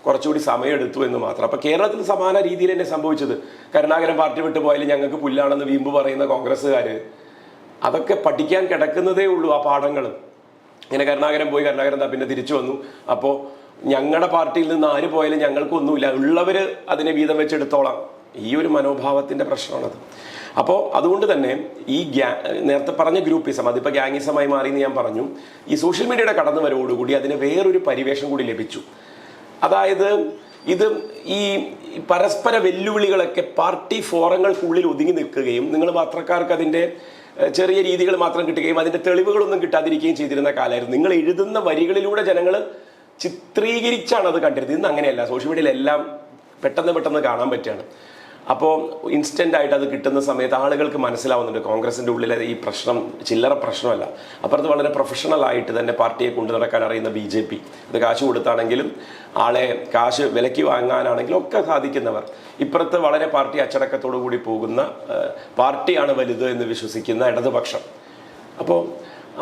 കുറച്ചുകൂടി സമയമെടുത്തു എന്ന് മാത്രം. അപ്പൊ കേരളത്തിൽ സമാന രീതിയിൽ തന്നെ സംഭവിച്ചത്. കരുണാകരൻ പാർട്ടി വിട്ടു പോയാലും ഞങ്ങൾക്ക് പുല്ലാണെന്ന് വീമ്പ് പറയുന്ന കോൺഗ്രസ്സുകാര് അതൊക്കെ പഠിക്കാൻ കിടക്കുന്നതേ ഉള്ളൂ. ആ പാഠങ്ങൾ ഇങ്ങനെ കരുണാകരൻ പോയി, കരുണാകരൻ പിന്നെ തിരിച്ചു വന്നു. അപ്പോൾ ഞങ്ങളുടെ പാർട്ടിയിൽ നിന്ന് ആര് പോയാലും ഞങ്ങൾക്കൊന്നുമില്ല, ഉള്ളവര് അതിനെ വീതം വെച്ചെടുത്തോളാം. ഈ ഒരു മനോഭാവത്തിന്റെ പ്രശ്നമാണത്. അപ്പോൾ അതുകൊണ്ട് തന്നെ ഈ നേരത്തെ പറഞ്ഞ ഗ്രൂപ്പിസം, അതിപ്പോൾ ഗ്യാങ്ങിസമായി മാറി എന്ന് ഞാൻ പറഞ്ഞു. ഈ സോഷ്യൽ മീഡിയയുടെ കടന്നുവരവോടുകൂടി അതിന് വേറൊരു പരിവേഷം കൂടി ലഭിച്ചു. അതായത് ഇത് ഈ പരസ്പര വെല്ലുവിളികളൊക്കെ പാർട്ടി ഫോറങ്ങൾക്കുള്ളിൽ ഒതുങ്ങി നിൽക്കുകയും നിങ്ങൾ പത്രക്കാർക്ക് അതിൻ്റെ ചെറിയ രീതികൾ മാത്രം കിട്ടുകയും അതിൻ്റെ തെളിവുകളൊന്നും കിട്ടാതിരിക്കുകയും ചെയ്തിരുന്ന കാലമായിരുന്നു. നിങ്ങൾ എഴുതുന്ന വരികളിലൂടെ ജനങ്ങൾ ചിത്രീകരിച്ചാണ് അത് കണ്ടിരുന്നത്. ഇന്ന് അങ്ങനെയല്ല. സോഷ്യൽ മീഡിയയിലെല്ലാം പെട്ടെന്ന് കാണാൻ പറ്റുകയാണ്. അപ്പോൾ ഇൻസ്റ്റൻ്റ് ആയിട്ട് അത് കിട്ടുന്ന സമയത്ത് ആളുകൾക്ക് മനസ്സിലാവുന്നുണ്ട് കോൺഗ്രസിൻ്റെ ഉള്ളിലെ ഈ പ്രശ്നം ചില്ലറ പ്രശ്നമല്ല. അപ്പുറത്ത് വളരെ പ്രൊഫഷണൽ ആയിട്ട് തന്നെ പാർട്ടിയെ കൊണ്ടു നടക്കാൻ അറിയുന്ന BJP, അത് കാശ് കൊടുത്താണെങ്കിലും ആളെ കാശ് വിലയ്ക്ക് വാങ്ങാനാണെങ്കിലും ഒക്കെ സാധിക്കുന്നവർ, ഇപ്പുറത്ത് വളരെ പാർട്ടി അച്ചടക്കത്തോടു കൂടി പോകുന്ന പാർട്ടിയാണ് വലുത് എന്ന് വിശ്വസിക്കുന്ന ഇടതുപക്ഷം. അപ്പോൾ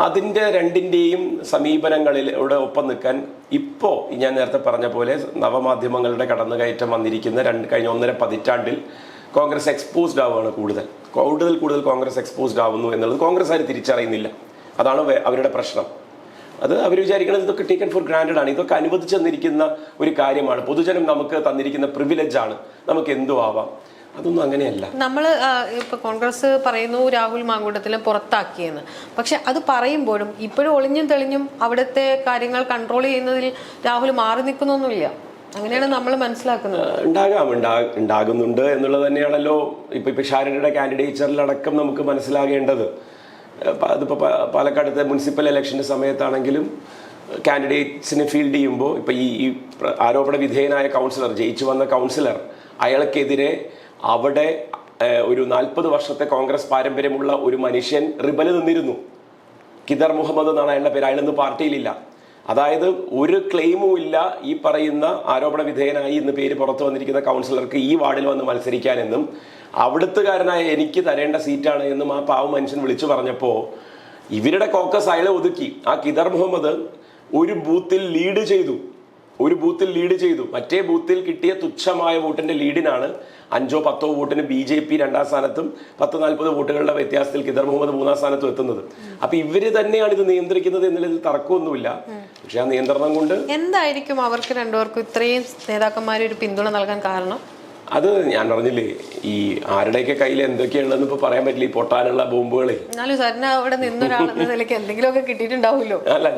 അതിൻ്റെ രണ്ടിൻ്റെയും സമീപനങ്ങളിലൂടെ ഒപ്പം നിൽക്കാൻ ഇപ്പോൾ ഞാൻ നേരത്തെ പറഞ്ഞ പോലെ നവമാധ്യമങ്ങളുടെ കടന്നുകയറ്റം വന്നിരിക്കുന്ന കഴിഞ്ഞ 1.5 പതിറ്റാണ്ടിൽ കോൺഗ്രസ് എക്സ്പോസ്ഡ് ആവുകയാണ്. കൂടുതൽ കോൺഗ്രസ് എക്സ്പോസ്ഡ് ആവുന്നു എന്നുള്ളത് കോൺഗ്രസ്സുകാർ തിരിച്ചറിയുന്നില്ല. അതാണ് അവരുടെ പ്രശ്നം. അത് അവർ വിചാരിക്കുന്നത് ഇതൊക്കെ ടേക്കൺ ഫോർ ഗ്രാൻഡഡ് ആണ്, ഇതൊക്കെ അനുവദിച്ചു തന്നിരിക്കുന്ന ഒരു കാര്യമാണ്, പൊതുജനം നമുക്ക് തന്നിരിക്കുന്ന പ്രിവിലേജാണ്, നമുക്ക് എന്തു ആവാം. അതൊന്നും അങ്ങനെയല്ല. നമ്മൾ ഇപ്പൊ കോൺഗ്രസ് പറയുന്നു രാഹുൽ മാങ്കൂട്ടത്തിലും പുറത്താക്കിയെന്ന്. പക്ഷെ അത് പറയുമ്പോഴും ഇപ്പോഴും ഒളിഞ്ഞും തെളിഞ്ഞും അവിടുത്തെ കാര്യങ്ങൾ കൺട്രോൾ ചെയ്യുന്നതിൽ രാഹുൽ മാറി നിൽക്കുന്നൊന്നുമില്ല. അങ്ങനെയാണ് നമ്മൾ മനസ്സിലാക്കുന്നത്. ഉണ്ടാകുന്നുണ്ട് എന്നുള്ളത് തന്നെയാണല്ലോ ഇപ്പൊ ഷാരദയുടെ കാൻഡിഡേച്ചറിലടക്കം നമുക്ക് മനസ്സിലാകേണ്ടത്. അതിപ്പോ പാലക്കാടത്തെ മുനിസിപ്പൽ ഇലക്ഷന്റെ സമയത്താണെങ്കിലും കാൻഡിഡേറ്റ്സിനെ ഫീൽഡ് ചെയ്യുമ്പോൾ ഇപ്പൊ ഈ ആരോപണ വിധേയനായ കൗൺസിലർ, ജയിച്ചു വന്ന കൗൺസിലർ, അയാൾക്കെതിരെ അവിടെ ഒരു 40 വർഷത്തെ കോൺഗ്രസ് പാരമ്പര്യമുള്ള ഒരു മനുഷ്യൻ റിബല് നിന്നിരുന്നു. കിദർ മുഹമ്മദ് എന്നാണ് അയാളുടെ പേര്. അയാളൊന്നും പാർട്ടിയിലില്ല. അതായത് ഒരു ക്ലെയിമും ഇല്ല ഈ പറയുന്ന ആരോപണ വിധേയനായി ഇന്ന് പേര് പുറത്തു വന്നിരിക്കുന്ന കൗൺസിലർക്ക് ഈ വാർഡിൽ വന്ന് മത്സരിക്കാനെന്നും അവിടുത്തുകാരനായ എനിക്ക് തരേണ്ട സീറ്റാണ് എന്നും ആ പാവ മനുഷ്യൻ വിളിച്ചു പറഞ്ഞപ്പോൾ ഇവരുടെ കോക്കസ് അയാളെ ഒതുക്കി. ആ കിദർ മുഹമ്മദ് ഒരു ബൂത്തിൽ ലീഡ് ചെയ്തു. മറ്റേ ബൂത്തിൽ കിട്ടിയ തുച്ഛമായ വോട്ടിന്റെ ലീഡിനാണ് 5-10 വോട്ടിന് BJP 2ാം സ്ഥാനത്തും 10-40 വോട്ടുകളുടെ വ്യത്യാസത്തിൽ കിദർ മുഹമ്മദ് 3ാം സ്ഥാനത്തും എത്തുന്നത്. അപ്പൊ ഇവര് തന്നെയാണ് ഇത് നിയന്ത്രിക്കുന്നത് എന്നുള്ളതിൽ തർക്കമൊന്നുമില്ല. പക്ഷെ ആ നിയന്ത്രണം കൊണ്ട് എന്തായിരിക്കും അവർക്ക് രണ്ടുപേർക്കും ഇത്രയും നേതാക്കന്മാരെ ഒരു പിന്തുണ നൽകാൻ കാരണം? അത് ഞാൻ പറഞ്ഞില്ലേ, ഈ ആരുടെയൊക്കെ കയ്യിൽ എന്തൊക്കെയുള്ളതെന്ന് ഇപ്പൊ പറയാൻ പറ്റില്ല. ഈ പൊട്ടാനുള്ള ബോംബുകളെ എന്തെങ്കിലുമൊക്കെ കിട്ടിയിട്ടുണ്ടാവുമല്ലോ. അല്ല,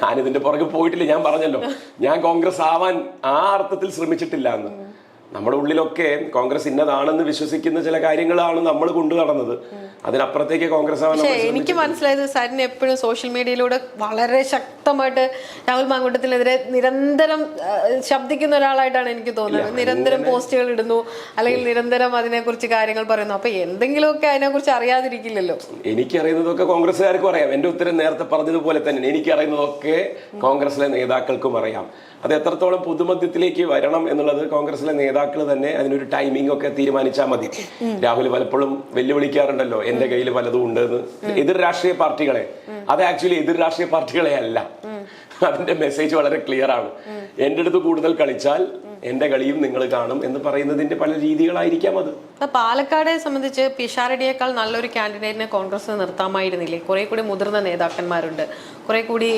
ഞാനിതിന്റെ പുറകെ പോയിട്ടില്ല. ഞാൻ പറഞ്ഞല്ലോ, ഞാൻ കോൺഗ്രസ് ആവാൻ ആ അർത്ഥത്തിൽ ശ്രമിച്ചിട്ടില്ല എന്ന്. നമ്മുടെ ഉള്ളിലൊക്കെ കോൺഗ്രസ് ഇന്നതാണെന്ന് വിശ്വസിക്കുന്ന ചില കാര്യങ്ങളാണ് നമ്മൾ കൊണ്ടു നടന്നത്. അതിനപ്പുറത്തേക്ക് കോൺഗ്രസ് ആവാൻ എനിക്ക് മനസ്സിലായത് സാറിന് എപ്പോഴും സോഷ്യൽ മീഡിയയിലൂടെ വളരെ ശക്തമായിട്ട് രാഹുൽ മാങ്കൂട്ടത്തിനെതിരെ നിരന്തരം ശബ്ദിക്കുന്ന ഒരാളായിട്ടാണ് എനിക്ക് തോന്നുന്നത്. നിരന്തരം പോസ്റ്റുകൾ ഇടുന്നു, അല്ലെങ്കിൽ നിരന്തരം അതിനെക്കുറിച്ച് കാര്യങ്ങൾ പറയുന്നു. അപ്പൊ എന്തെങ്കിലുമൊക്കെ അതിനെക്കുറിച്ച് അറിയാതിരിക്കില്ലല്ലോ. എനിക്കറിയുന്നതൊക്കെ കോൺഗ്രസ്സുകാർക്കും അറിയാം. എന്റെ ഉത്തരം നേരത്തെ പറഞ്ഞതുപോലെ തന്നെ എനിക്കറിയുന്നതൊക്കെ കോൺഗ്രസിലെ നേതാക്കൾക്കും അറിയാം. അത് എത്രത്തോളം പൊതുമധ്യത്തിലേക്ക് വരണം എന്നുള്ളത് കോൺഗ്രസിലെ നേതാക്കൾ തന്നെ അതിനൊരു ടൈമിംഗ് ഒക്കെ തീരുമാനിച്ചാൽ മതി. രാഹുൽ പലപ്പോഴും വെല്ലുവിളിക്കാറുണ്ടല്ലോ, എന്റെ കയ്യിൽ പലതും ഉണ്ടെന്ന്. എതിർ രാഷ്ട്രീയ പാർട്ടികളെ, അത് ആക്ച്വലി എതിർ രാഷ്ട്രീയ പാർട്ടികളെ അല്ല. അതിന്റെ മെസ്സേജ് വളരെ ക്ലിയർ ആണ്. എന്റെ അടുത്ത് കൂടുതൽ കളിച്ചാൽ എന്റെ കളിയും നിങ്ങൾ കാണും എന്ന് പറയുന്നതിന്റെ പല രീതികളായിരിക്കാം അത്. പാലക്കാടെ സംബന്ധിച്ച് പിഷാരടിയേക്കാൾ നല്ലൊരു കാൻഡിഡേറ്റിനെ കോൺഗ്രസ് നിർത്താമായിരുന്നില്ലേ? കുറെ കൂടി മുതിർന്ന നേതാക്കന്മാരുണ്ട്, കുറെ കൂടി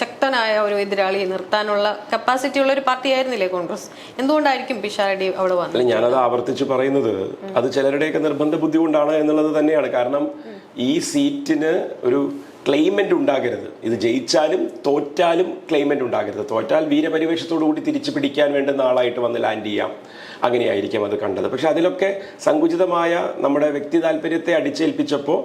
ശക്തനായ ഒരു എതിരാളി നിർത്താനുള്ള കപ്പാസിറ്റി ഉള്ള ഒരു പാർട്ടി ആയിരുന്നില്ലേ കോൺഗ്രസ്? എന്തുകൊണ്ടായിരിക്കും പിഷാരടി അവിടെ വന്നത്? ഞാനത് ആവർത്തിച്ച് പറയുന്നത് അത് ചിലരുടെയൊക്കെ നിർബന്ധ ബുദ്ധി കൊണ്ടാണ് എന്നുള്ളത് തന്നെയാണ്. കാരണം ഈ സീറ്റിന് ഒരു ക്ലെയിമെന്റ് ഉണ്ടാകരുത്. ഇത് ജയിച്ചാലും തോറ്റാലും ക്ലെയിമെന്റ് ഉണ്ടാകരുത്. തോറ്റാൽ വീരപരിവേഷത്തോടു കൂടി തിരിച്ചു പിടിക്കാൻ വേണ്ടുന്ന ആളായിട്ട് വന്ന് ലാൻഡ് ചെയ്യാം. അങ്ങനെയായിരിക്കും അത് കണ്ടത്. പക്ഷെ അതിലൊക്കെ സങ്കുചിതമായ നമ്മുടെ വ്യക്തി താല്പര്യത്തെ അടിച്ചേൽപ്പിച്ചപ്പോൾ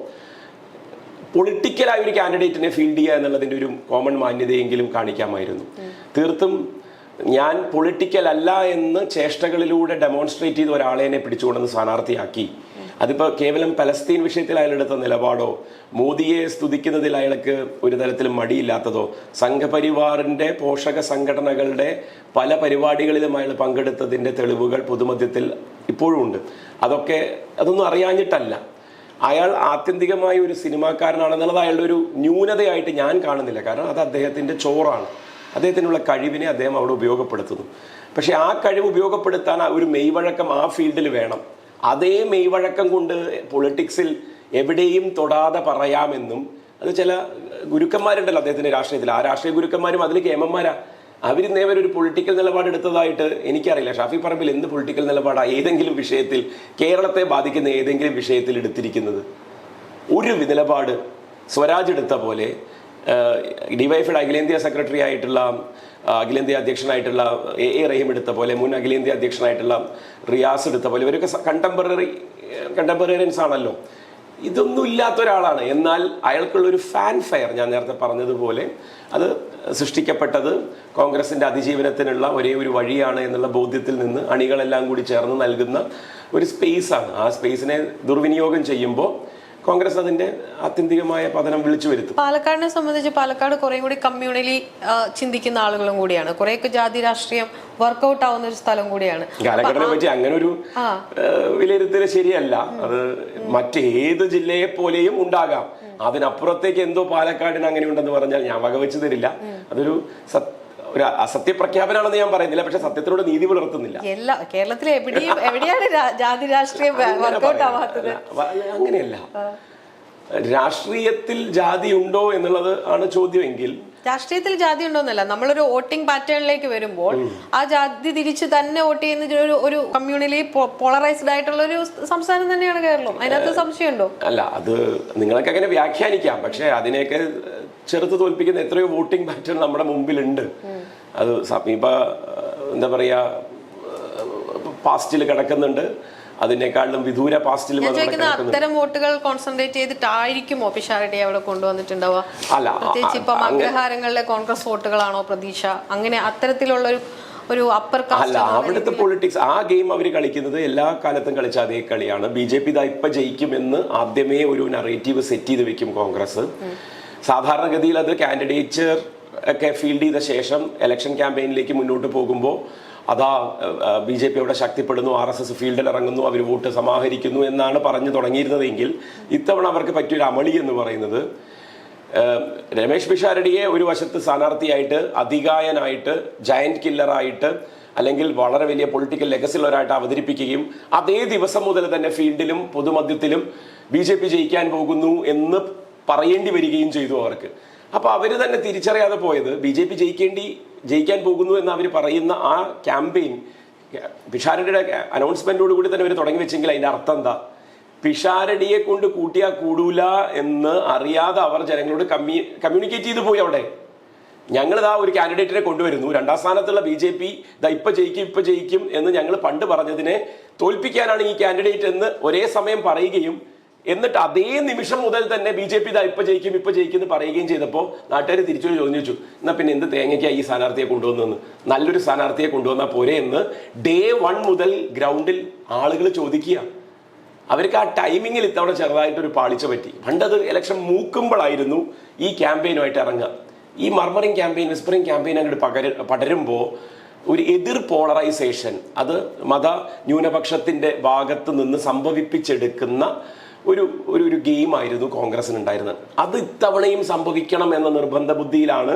പൊളിറ്റിക്കലായ ഒരു കാൻഡിഡേറ്റിനെ ഫീൽഡ് ചെയ്യുക എന്നുള്ളതിൻ്റെ ഒരു കോമൺ മാന്യതയെങ്കിലും കാണിക്കാമായിരുന്നു. തീർത്തും ഞാൻ പൊളിറ്റിക്കൽ അല്ല എന്ന് ചേഷ്ടകളിലൂടെ ഡെമോൺസ്ട്രേറ്റ് ചെയ്ത ഒരാളെന്നെ പിടിച്ചുകൊണ്ടെന്ന് സ്ഥാനാർത്ഥിയാക്കി. അതിപ്പോൾ കേവലം പലസ്തീൻ വിഷയത്തിൽ അയാളെടുത്ത നിലപാടോ മോദിയെ സ്തുതിക്കുന്നതിൽ അയാൾക്ക് ഒരു തരത്തിലും മടിയില്ലാത്തതോ സംഘപരിവാറിൻ്റെ പോഷക സംഘടനകളുടെ പല പരിപാടികളിലും അയാൾ പങ്കെടുത്തതിൻ്റെ തെളിവുകൾ പൊതുമധ്യത്തിൽ ഇപ്പോഴും ഉണ്ട്. അതൊന്നും അറിയാഞ്ഞിട്ടല്ല. അയാൾ ആത്യന്തികമായ ഒരു സിനിമാക്കാരനാണെന്നുള്ളത് അയാളുടെ ഒരു ന്യൂനതയായിട്ട് ഞാൻ കാണുന്നില്ല. കാരണം അത് അദ്ദേഹത്തിൻ്റെ ചോറാണ്. അദ്ദേഹത്തിനുള്ള കഴിവിനെ അദ്ദേഹം അവിടെ ഉപയോഗപ്പെടുത്തുന്നു. പക്ഷെ ആ കഴിവ് ഉപയോഗപ്പെടുത്താൻ ഒരു മെയ്വഴക്കം ആ ഫീൽഡിൽ വേണം. അതേ മെയ്വഴക്കം കൊണ്ട് പൊളിറ്റിക്സിൽ എവിടെയും തൊടാതെ പറയാമെന്നും അത് ചില ഗുരുക്കന്മാരുണ്ടല്ലോ അദ്ദേഹത്തിന്റെ രാഷ്ട്രീയത്തിൽ. ആ രാഷ്ട്രീയ ഗുരുക്കന്മാരും അതിൽ കേമന്മാരാ. അവരിന്നേവരൊരു പൊളിറ്റിക്കൽ നിലപാടെടുത്തതായിട്ട് എനിക്കറിയില്ല. ഷാഫി പറമ്പിൽ എന്ത് പൊളിറ്റിക്കൽ നിലപാടാണ് ഏതെങ്കിലും വിഷയത്തിൽ, കേരളത്തെ ബാധിക്കുന്ന ഏതെങ്കിലും വിഷയത്തിൽ എടുത്തിരിക്കുന്നത്? ഒരു നിലപാട് സ്വരാജ് എടുത്ത പോലെ, ഡിവൈഎഫ്ഐയുടെ അഖിലേന്ത്യാ സെക്രട്ടറി ആയിട്ടുള്ള അഖിലേന്ത്യാ അധ്യക്ഷനായിട്ടുള്ള എ റഹീം എടുത്ത പോലെ, മുൻ അഖിലേന്ത്യാ അധ്യക്ഷനായിട്ടുള്ള റിയാസ് എടുത്ത പോലെ, ഇവരൊക്കെ കണ്ടംപററിയൻസ് ആണല്ലോ. ഇതൊന്നും ഇല്ലാത്ത ഒരാളാണ്. എന്നാൽ അയാൾക്കുള്ളൊരു ഫാൻ ഫെയർ, ഞാൻ നേരത്തെ പറഞ്ഞതുപോലെ, അത് സൃഷ്ടിക്കപ്പെട്ടത് കോൺഗ്രസിന്റെ അതിജീവനത്തിനുള്ള ഒരേ ഒരു വഴിയാണ് എന്നുള്ള ബോധ്യത്തിൽ നിന്ന് അണികളെല്ലാം കൂടി ചേർന്ന് നൽകുന്ന ഒരു സ്പേസാണ്. ആ സ്പേസിനെ ദുർവിനിയോഗം ചെയ്യുമ്പോൾ കോൺഗ്രസ് അതിന്റെ ആത്യന്തികമായ പതനം വിളിച്ചു വരുത്തും. പാലക്കാടിനെ സംബന്ധിച്ച് പാലക്കാട് കുറെ കൂടി കമ്മ്യൂണലി ചിന്തിക്കുന്ന ആളുകളും കൂടിയാണ്, കുറെയൊക്കെ ജാതി രാഷ്ട്രീയം വർക്കൗട്ട് ആവുന്ന ഒരു സ്ഥലം കൂടിയാണ്. കാലഘട്ടത്തിനെ പറ്റി അങ്ങനെ ഒരു വിലയിരുത്തൽ ശരിയല്ല. അത് മറ്റേത് ജില്ലയെ പോലെയും ഉണ്ടാകാം. അതിനപ്പുറത്തേക്ക് എന്തോ പാലക്കാടിന് അങ്ങനെ ഉണ്ടെന്ന് പറഞ്ഞാൽ ഞാൻ വകവെച്ചു തരില്ല. അതൊരു ഒരു അസത്യ പ്രഖ്യാപനമാണെന്ന് ഞാൻ പറയുന്നില്ല, പക്ഷെ സത്യത്തിനോട് നീതി പുലർത്തുന്നില്ല. കേരളത്തിലെ എവിടെയാണ് ജാതി രാഷ്ട്രീയം വർക്കൗട്ട് ആവാത്തത്? അങ്ങനെയല്ല, രാഷ്ട്രീയത്തിൽ ജാതി ഉണ്ടോ എന്നുള്ളത് ആണ് ചോദ്യമെങ്കിൽ രാഷ്ട്രീയത്തിൽ ജാതി ഉണ്ടോന്നല്ല, നമ്മളൊരു വോട്ടിംഗ് പാറ്റേണിലേക്ക് വരുമ്പോൾ ആ ജാതി തിരിച്ച് തന്നെ വോട്ട് ചെയ്യുന്ന ഒരു കമ്മ്യൂണലി പോളറൈസ്ഡ് ആയിട്ടുള്ള ഒരു സംസ്ഥാനം തന്നെയാണ് കേരളം. അതിനകത്ത് സംശയമുണ്ടോ? അല്ല, അത് നിങ്ങളൊക്കെ അങ്ങനെ വ്യാഖ്യാനിക്കാം, പക്ഷെ അതിനെയൊക്കെ ചെറുത്ത് തോൽപ്പിക്കുന്ന എത്രയോ വോട്ടിംഗ് പാറ്റേൺ നമ്മുടെ മുമ്പിലുണ്ട്. അത് സമീപ എന്താ പറയാ പാസ്റ്റിൽ കിടക്കുന്നുണ്ട്, അതിനേക്കാളും വിദൂര പാസ്റ്റിൽ. അത്തരം വോട്ടുകൾ കോൺസെൻട്രേറ്റ് ചെയ്തിട്ടായിരിക്കുമോ പിഷാരടി അവിടെ കൊണ്ടുവന്നിട്ടുണ്ടാവുക? അല്ല, പ്രത്യേകിച്ച് ഇപ്പം അഗ്രഹാരങ്ങളിലെ കോൺഗ്രസ് വോട്ടുകളാണോ പ്രതീക്ഷ? അങ്ങനെ അത്തരത്തിലുള്ള ഒരു അപ്പർ കാസ്റ്റ്. അല്ല, അവിടുത്തെ പൊളിറ്റിക്സ് ആ ഗെയിം അവർ കളിക്കുന്നത് എല്ലാ കാലത്തും കളിച്ച അതേ കളിയാണ്. BJP ഇപ്പൊ ജയിക്കുമെന്ന് ആദ്യമേ ഒരു നറേറ്റീവ് സെറ്റ് ചെയ്ത് വെക്കും കോൺഗ്രസ്. സാധാരണഗതിയിൽ അത് കാൻഡിഡേച്ചർ ഒക്കെ ഫീൽഡ് ചെയ്ത ശേഷം ഇലക്ഷൻ ക്യാമ്പയിനിലേക്ക് മുന്നോട്ട് പോകുമ്പോൾ അതാ BJP അവിടെ ശക്തിപ്പെടുന്നു, RSS ഫീൽഡിൽ ഇറങ്ങുന്നു, അവർ വോട്ട് സമാഹരിക്കുന്നു എന്നാണ് പറഞ്ഞു തുടങ്ങിയിരുന്നതെങ്കിൽ ഇത്തവണ അവർക്ക് പറ്റിയൊരു അമളി എന്ന് പറയുന്നത് രമേശ് പിഷാരടിയെ ഒരു വശത്ത് സ്ഥാനാർത്ഥിയായിട്ട്, അധികായനായിട്ട്, ജയന്റ് കില്ലറായിട്ട്, അല്ലെങ്കിൽ വളരെ വലിയ പൊളിറ്റിക്കൽ ലെഗസിയുള്ളവരായിട്ട് അവതരിപ്പിക്കുകയും അതേ ദിവസം മുതൽ തന്നെ ഫീൽഡിലും പൊതുമധ്യത്തിലും BJP ജയിക്കാൻ പോകുന്നു എന്ന് പറയേണ്ടി വരികയും ചെയ്തു അവർക്ക്. അപ്പൊ അവര് തന്നെ തിരിച്ചറിയാതെ പോയത് BJP ജയിക്കാൻ പോകുന്നു എന്ന് അവർ പറയുന്ന ആ ക്യാമ്പയിൻ പിഷാരടിയുടെ അനൗൺസ്മെന്റോട് കൂടി തന്നെ അവർ തുടങ്ങി വെച്ചെങ്കിൽ അതിന്റെ അർത്ഥം എന്താ? പിഷാരടിയെ കൊണ്ട് കൂട്ടിയാൽ കൂടൂല എന്ന് അറിയാതെ അവർ ജനങ്ങളോട് കമ്മ്യൂണിക്കേറ്റ് ചെയ്തു പോയി. അവിടെ ഞങ്ങളിതാ ഒരു കാൻഡിഡേറ്റിനെ കൊണ്ടുവരുന്നു, രണ്ടാം സ്ഥാനത്തുള്ള BJP ഇപ്പൊ ജയിക്കും എന്ന് ഞങ്ങൾ പണ്ട് പറഞ്ഞതിനെ തോൽപ്പിക്കാനാണ് ഈ കാൻഡിഡേറ്റ് എന്ന് ഒരേ സമയം പറയുകയും എന്നിട്ട് അതേ നിമിഷം മുതൽ തന്നെ BJP ഇപ്പൊ ജയിക്കും എന്ന് പറയുകയും ചെയ്തപ്പോൾ നാട്ടുകാർ തിരിച്ചു ചോദിച്ചു, എന്നാ പിന്നെ എന്ത് തേങ്ങയ്ക്കാ ഈ സ്ഥാനാർത്ഥിയെ കൊണ്ടുവന്നെന്ന്? നല്ലൊരു സ്ഥാനാർത്ഥിയെ കൊണ്ടുവന്നാൽ പോരെ എന്ന് ഡേ 1 മുതൽ ഗ്രൗണ്ടിൽ ആളുകൾ ചോദിക്കുക. അവർക്ക് ആ ടൈമിങ്ങിൽ ഇത്തവണ ചെറുതായിട്ടൊരു പാളിച്ച പറ്റി. പണ്ടത് ഇലക്ഷൻ മൂക്കുമ്പോഴായിരുന്നു ഈ ക്യാമ്പയിനുമായിട്ട് ഇറങ്ങുക. ഈ മർമറിംഗ് ക്യാമ്പയിൻ, വിസ്പറിംഗ് ക്യാമ്പയിൻ അങ്ങോട്ട് പടരുമ്പോൾ ഒരു എതിർ പോളറൈസേഷൻ, അത് മത ന്യൂനപക്ഷത്തിന്റെ ഭാഗത്ത് നിന്ന് സംഭവിപ്പിച്ചെടുക്കുന്ന ഒരു ഗെയിമായിരുന്നു കോൺഗ്രസിന് ഉണ്ടായിരുന്നത്. അത് ഇത്തവണയും സംഭവിക്കണം എന്ന നിർബന്ധ ബുദ്ധിയിലാണ്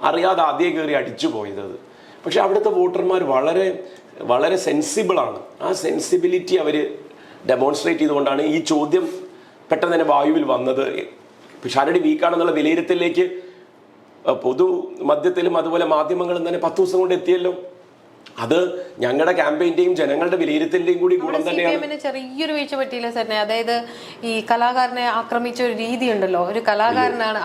അറിയാതെ ആദ്യം കയറി അടിച്ചു പോയത്. പക്ഷെ അവിടുത്തെ വോട്ടർമാർ വളരെ വളരെ സെൻസിബിളാണ്. ആ സെൻസിബിലിറ്റി അവർ ഡെമോൺസ്ട്രേറ്റ് ചെയ്തുകൊണ്ടാണ് ഈ ചോദ്യം പെട്ടെന്ന് തന്നെ വായുവിൽ വന്നത്. പിഷാരടി വീക്കാണെന്നുള്ള വിലയിരുത്തലിലേക്ക് പൊതു മധ്യത്തിലും അതുപോലെ മാധ്യമങ്ങളും തന്നെ 10 ദിവസം കൊണ്ട് എത്തിയല്ലോ. അത് ഞങ്ങളുടെ ക്യാമ്പയിന്റെയും ജനങ്ങളുടെ വിലയിരുത്തലിന്റെയും കൂടി ഗുണം തന്നെയാണ്. ചെറിയൊരു വീഴ്ച പറ്റിയില്ല സാറിനെ, അതായത് ഈ കലാകാരനെ ആക്രമിച്ച ഒരു രീതി ഉണ്ടല്ലോ, ഒരു കലാകാരനാണ്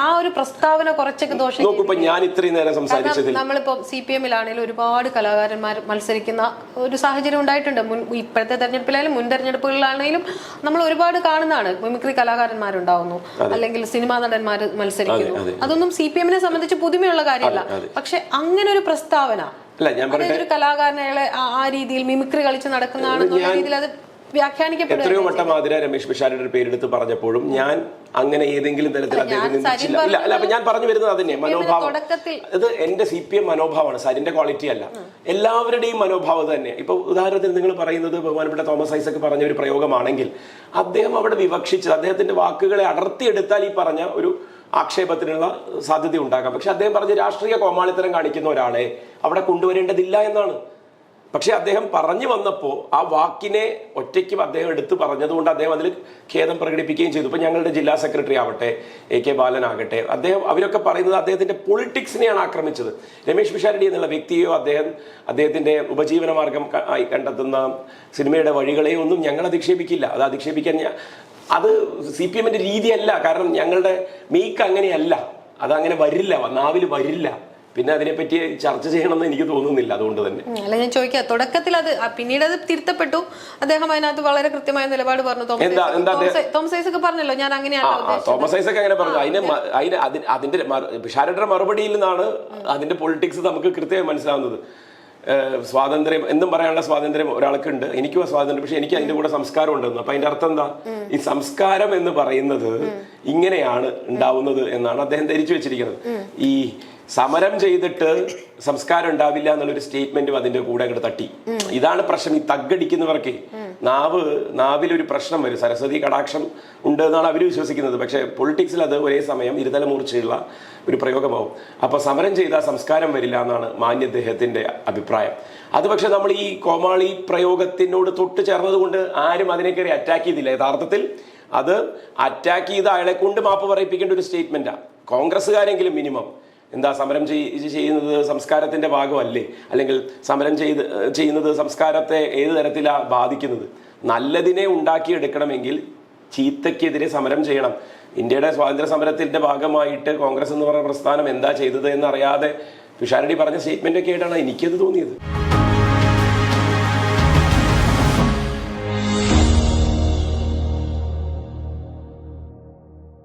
ആ ഒരു പ്രസ്താവന കുറച്ചൊക്കെ ദോഷം. നോക്കൂ, ഞാൻ ഇത്രയും നേരം സംസാരിച്ചതിൽ നമ്മളിപ്പോ CPM-ലാണെങ്കിലും ഒരുപാട് കലാകാരന്മാർ മത്സരിക്കുന്ന ഒരു സാഹചര്യം ഉണ്ടായിട്ടുണ്ട്. ഇപ്പോഴത്തെ തെരഞ്ഞെടുപ്പിലായാലും മുൻ തെരഞ്ഞെടുപ്പുകളിലാണെങ്കിലും നമ്മൾ ഒരുപാട് കാണുന്നതാണ്. മിമിക്രി കലാകാരന്മാരുണ്ടാവുന്നു, അല്ലെങ്കിൽ സിനിമാ നടന്മാർ മത്സരിക്കുന്നു. അതൊന്നും CPM-നെ സംബന്ധിച്ച് പുതുമയുള്ള കാര്യമല്ല. പക്ഷെ അങ്ങനെ ഒരു പ്രസ്താവന ഒരു കലാകാരനെ ആ രീതിയിൽ മിമിക്രി കളിച്ച് നടക്കുന്നതാണെന്നുള്ള രീതിയിൽ അത് വ്യാഖ്യാനിക്കപ്പെടും. എത്രയോ വട്ടം ആതിര രമേശ് പിഷാരടിയുടെ പേരെടുത്ത് പറഞ്ഞപ്പോഴും ഞാൻ അങ്ങനെ ഏതെങ്കിലും തരത്തിൽ അദ്ദേഹം നിന്ദിച്ചില്ല. ഇല്ല, അപ്പൊ ഞാൻ പറഞ്ഞു വരുന്നത് അതന്നെ മനോഭാവം. ഇത് എന്റെ CPM മനോഭാവമാണ്, സരിന്റെ ക്വാളിറ്റി അല്ല. എല്ലാവരുടെയും മനോഭാവം തന്നെ. ഇപ്പൊ ഉദാഹരണത്തിന് നിങ്ങൾ പറയുന്നത് ബഹുമാനപ്പെട്ട തോമസ് ഐസക് പറഞ്ഞ ഒരു പ്രയോഗമാണെങ്കിൽ അദ്ദേഹം അവിടെ വിവക്ഷിച്ചത്, അദ്ദേഹത്തിന്റെ വാക്കുകളെ അടർത്തിയെടുത്താൽ ഈ പറഞ്ഞ ഒരു ആക്ഷേപത്തിനുള്ള സാധ്യത ഉണ്ടാകാം. പക്ഷെ അദ്ദേഹം പറഞ്ഞ രാഷ്ട്രീയ കോമാളിത്തരം കാണിക്കുന്ന ഒരാളെ അവിടെ കൊണ്ടുവരേണ്ടതില്ല എന്നാണ്. പക്ഷെ അദ്ദേഹം പറഞ്ഞു വന്നപ്പോൾ ആ വാക്കിനെ ഒറ്റയ്ക്കും അദ്ദേഹം എടുത്തു പറഞ്ഞതുകൊണ്ട് അദ്ദേഹം അതിൽ ഖേദം പ്രകടിപ്പിക്കുകയും ചെയ്തു. ഇപ്പൊ ഞങ്ങളുടെ ജില്ലാ സെക്രട്ടറി ആവട്ടെ, AK ബാലൻ ആകട്ടെ, അവരൊക്കെ പറയുന്നത് അദ്ദേഹത്തിന്റെ പൊളിറ്റിക്സിനെയാണ് ആക്രമിച്ചത്. രമേശ് പിഷാരടി എന്നുള്ള വ്യക്തിയോ അദ്ദേഹത്തിന്റെ ഉപജീവന മാർഗം ആയി കണ്ടെത്തുന്ന സിനിമയുടെ വഴികളെയോ ഒന്നും ഞങ്ങൾ അധിക്ഷേപിക്കില്ല. അത് അധിക്ഷേപിക്കാൻ അത് CPM-ന്റെ രീതിയല്ല. കാരണം ഞങ്ങളുടെ മെയ്ക്ക് അങ്ങനെയല്ല, അതങ്ങനെ വരില്ല, നാവിൽ വരില്ല. പിന്നെ അതിനെപ്പറ്റി ചർച്ച ചെയ്യണമെന്ന് എനിക്ക് തോന്നുന്നില്ല. അതുകൊണ്ട് തന്നെ അല്ല ഞാൻ ചോദിക്കാം, തുടക്കത്തിൽ അത് പിന്നീട് അത് തിരുത്തപ്പെട്ടു, അദ്ദേഹം അതിനകത്ത് വളരെ കൃത്യമായ നിലപാട് പറഞ്ഞു. തോമസ് ഐസക് പറഞ്ഞല്ലോ ഞാൻ അങ്ങനെയാണ്. തോമസ് ഐസക് അങ്ങനെ പറഞ്ഞു. അതിന്റെ പിഷാരടിയുടെ മറുപടിയിൽ നിന്നാണ് അതിന്റെ പൊളിറ്റിക്സ് നമുക്ക് കൃത്യമായി മനസ്സിലാവുന്നത്. സ്വാതന്ത്ര്യം എന്നും പറയാനുള്ള സ്വാതന്ത്ര്യം ഒരാൾക്കുണ്ട്, എനിക്കും ആ സ്വാതന്ത്ര്യം, പക്ഷെ എനിക്ക് അതിന്റെ കൂടെ സംസ്കാരം ഉണ്ടെന്ന്. അപ്പൊ അതിന്റെ അർത്ഥം എന്താ? ഈ സംസ്കാരം എന്ന് പറയുന്നത് ഇങ്ങനെയാണ് ഉണ്ടാവുന്നത് എന്നാണ് അദ്ദേഹം ധരിച്ചു വെച്ചിരിക്കുന്നത്. ഈ സമരം ചെയ്തിട്ട് സംസ്കാരം ഉണ്ടാവില്ല എന്നുള്ളൊരു സ്റ്റേറ്റ്മെന്റും അതിന്റെ കൂടെ അങ്ങോട്ട് തട്ടി. ഇതാണ് പ്രശ്നം. ഈ തഗ്ഗടിക്കുന്നവർക്ക് നാവിലൊരു പ്രശ്നം വരും. സരസ്വതി കടാക്ഷം ഉണ്ട് എന്നാണ് അവർ വിശ്വസിക്കുന്നത്. പക്ഷെ പൊളിറ്റിക്സിൽ അത് ഒരേ സമയം ഇരുതല മൂർച്ചയുള്ള ഒരു പ്രയോഗമാവും. അപ്പൊ സമരം ചെയ്താൽ സംസ്കാരം വരില്ല എന്നാണ് മാന്യദ്ദേഹത്തിന്റെ അഭിപ്രായം. അത് പക്ഷെ നമ്മൾ ഈ കോമാളി പ്രയോഗത്തിനോട് തൊട്ട് ചേർന്നത് കൊണ്ട് ആരും അതിനെ കയറി അറ്റാക്ക് ചെയ്തില്ല. യഥാർത്ഥത്തിൽ അത് അറ്റാക്ക് ചെയ്ത അയാളെ കൊണ്ട് മാപ്പ് പറയിപ്പിക്കേണ്ട ഒരു സ്റ്റേറ്റ്മെന്റാണ്. കോൺഗ്രസ്സുകാരെങ്കിലും മിനിമം എന്താ സമരം ചെയ്യുന്നത് സംസ്കാരത്തിന്റെ ഭാഗമല്ലേ, അല്ലെങ്കിൽ സമരം ചെയ്യുന്നത് സംസ്കാരത്തെ ഏത് തരത്തിലാണ് ബാധിക്കുന്നത്? നല്ലതിനെ ഉണ്ടാക്കിയെടുക്കണമെങ്കിൽ ചീത്തയ്ക്കെതിരെ സമരം ചെയ്യണം. ഇന്ത്യയുടെ സ്വാതന്ത്ര്യ സമരത്തിന്റെ ഭാഗമായിട്ട് കോൺഗ്രസ് എന്ന് പറയുന്ന പ്രസ്ഥാനം എന്താ ചെയ്തത് എന്നറിയാതെ പിഷാരടി പറഞ്ഞ സ്റ്റേറ്റ്മെന്റ് ഒക്കെ ആയിട്ടാണ് എനിക്കത് തോന്നിയത്.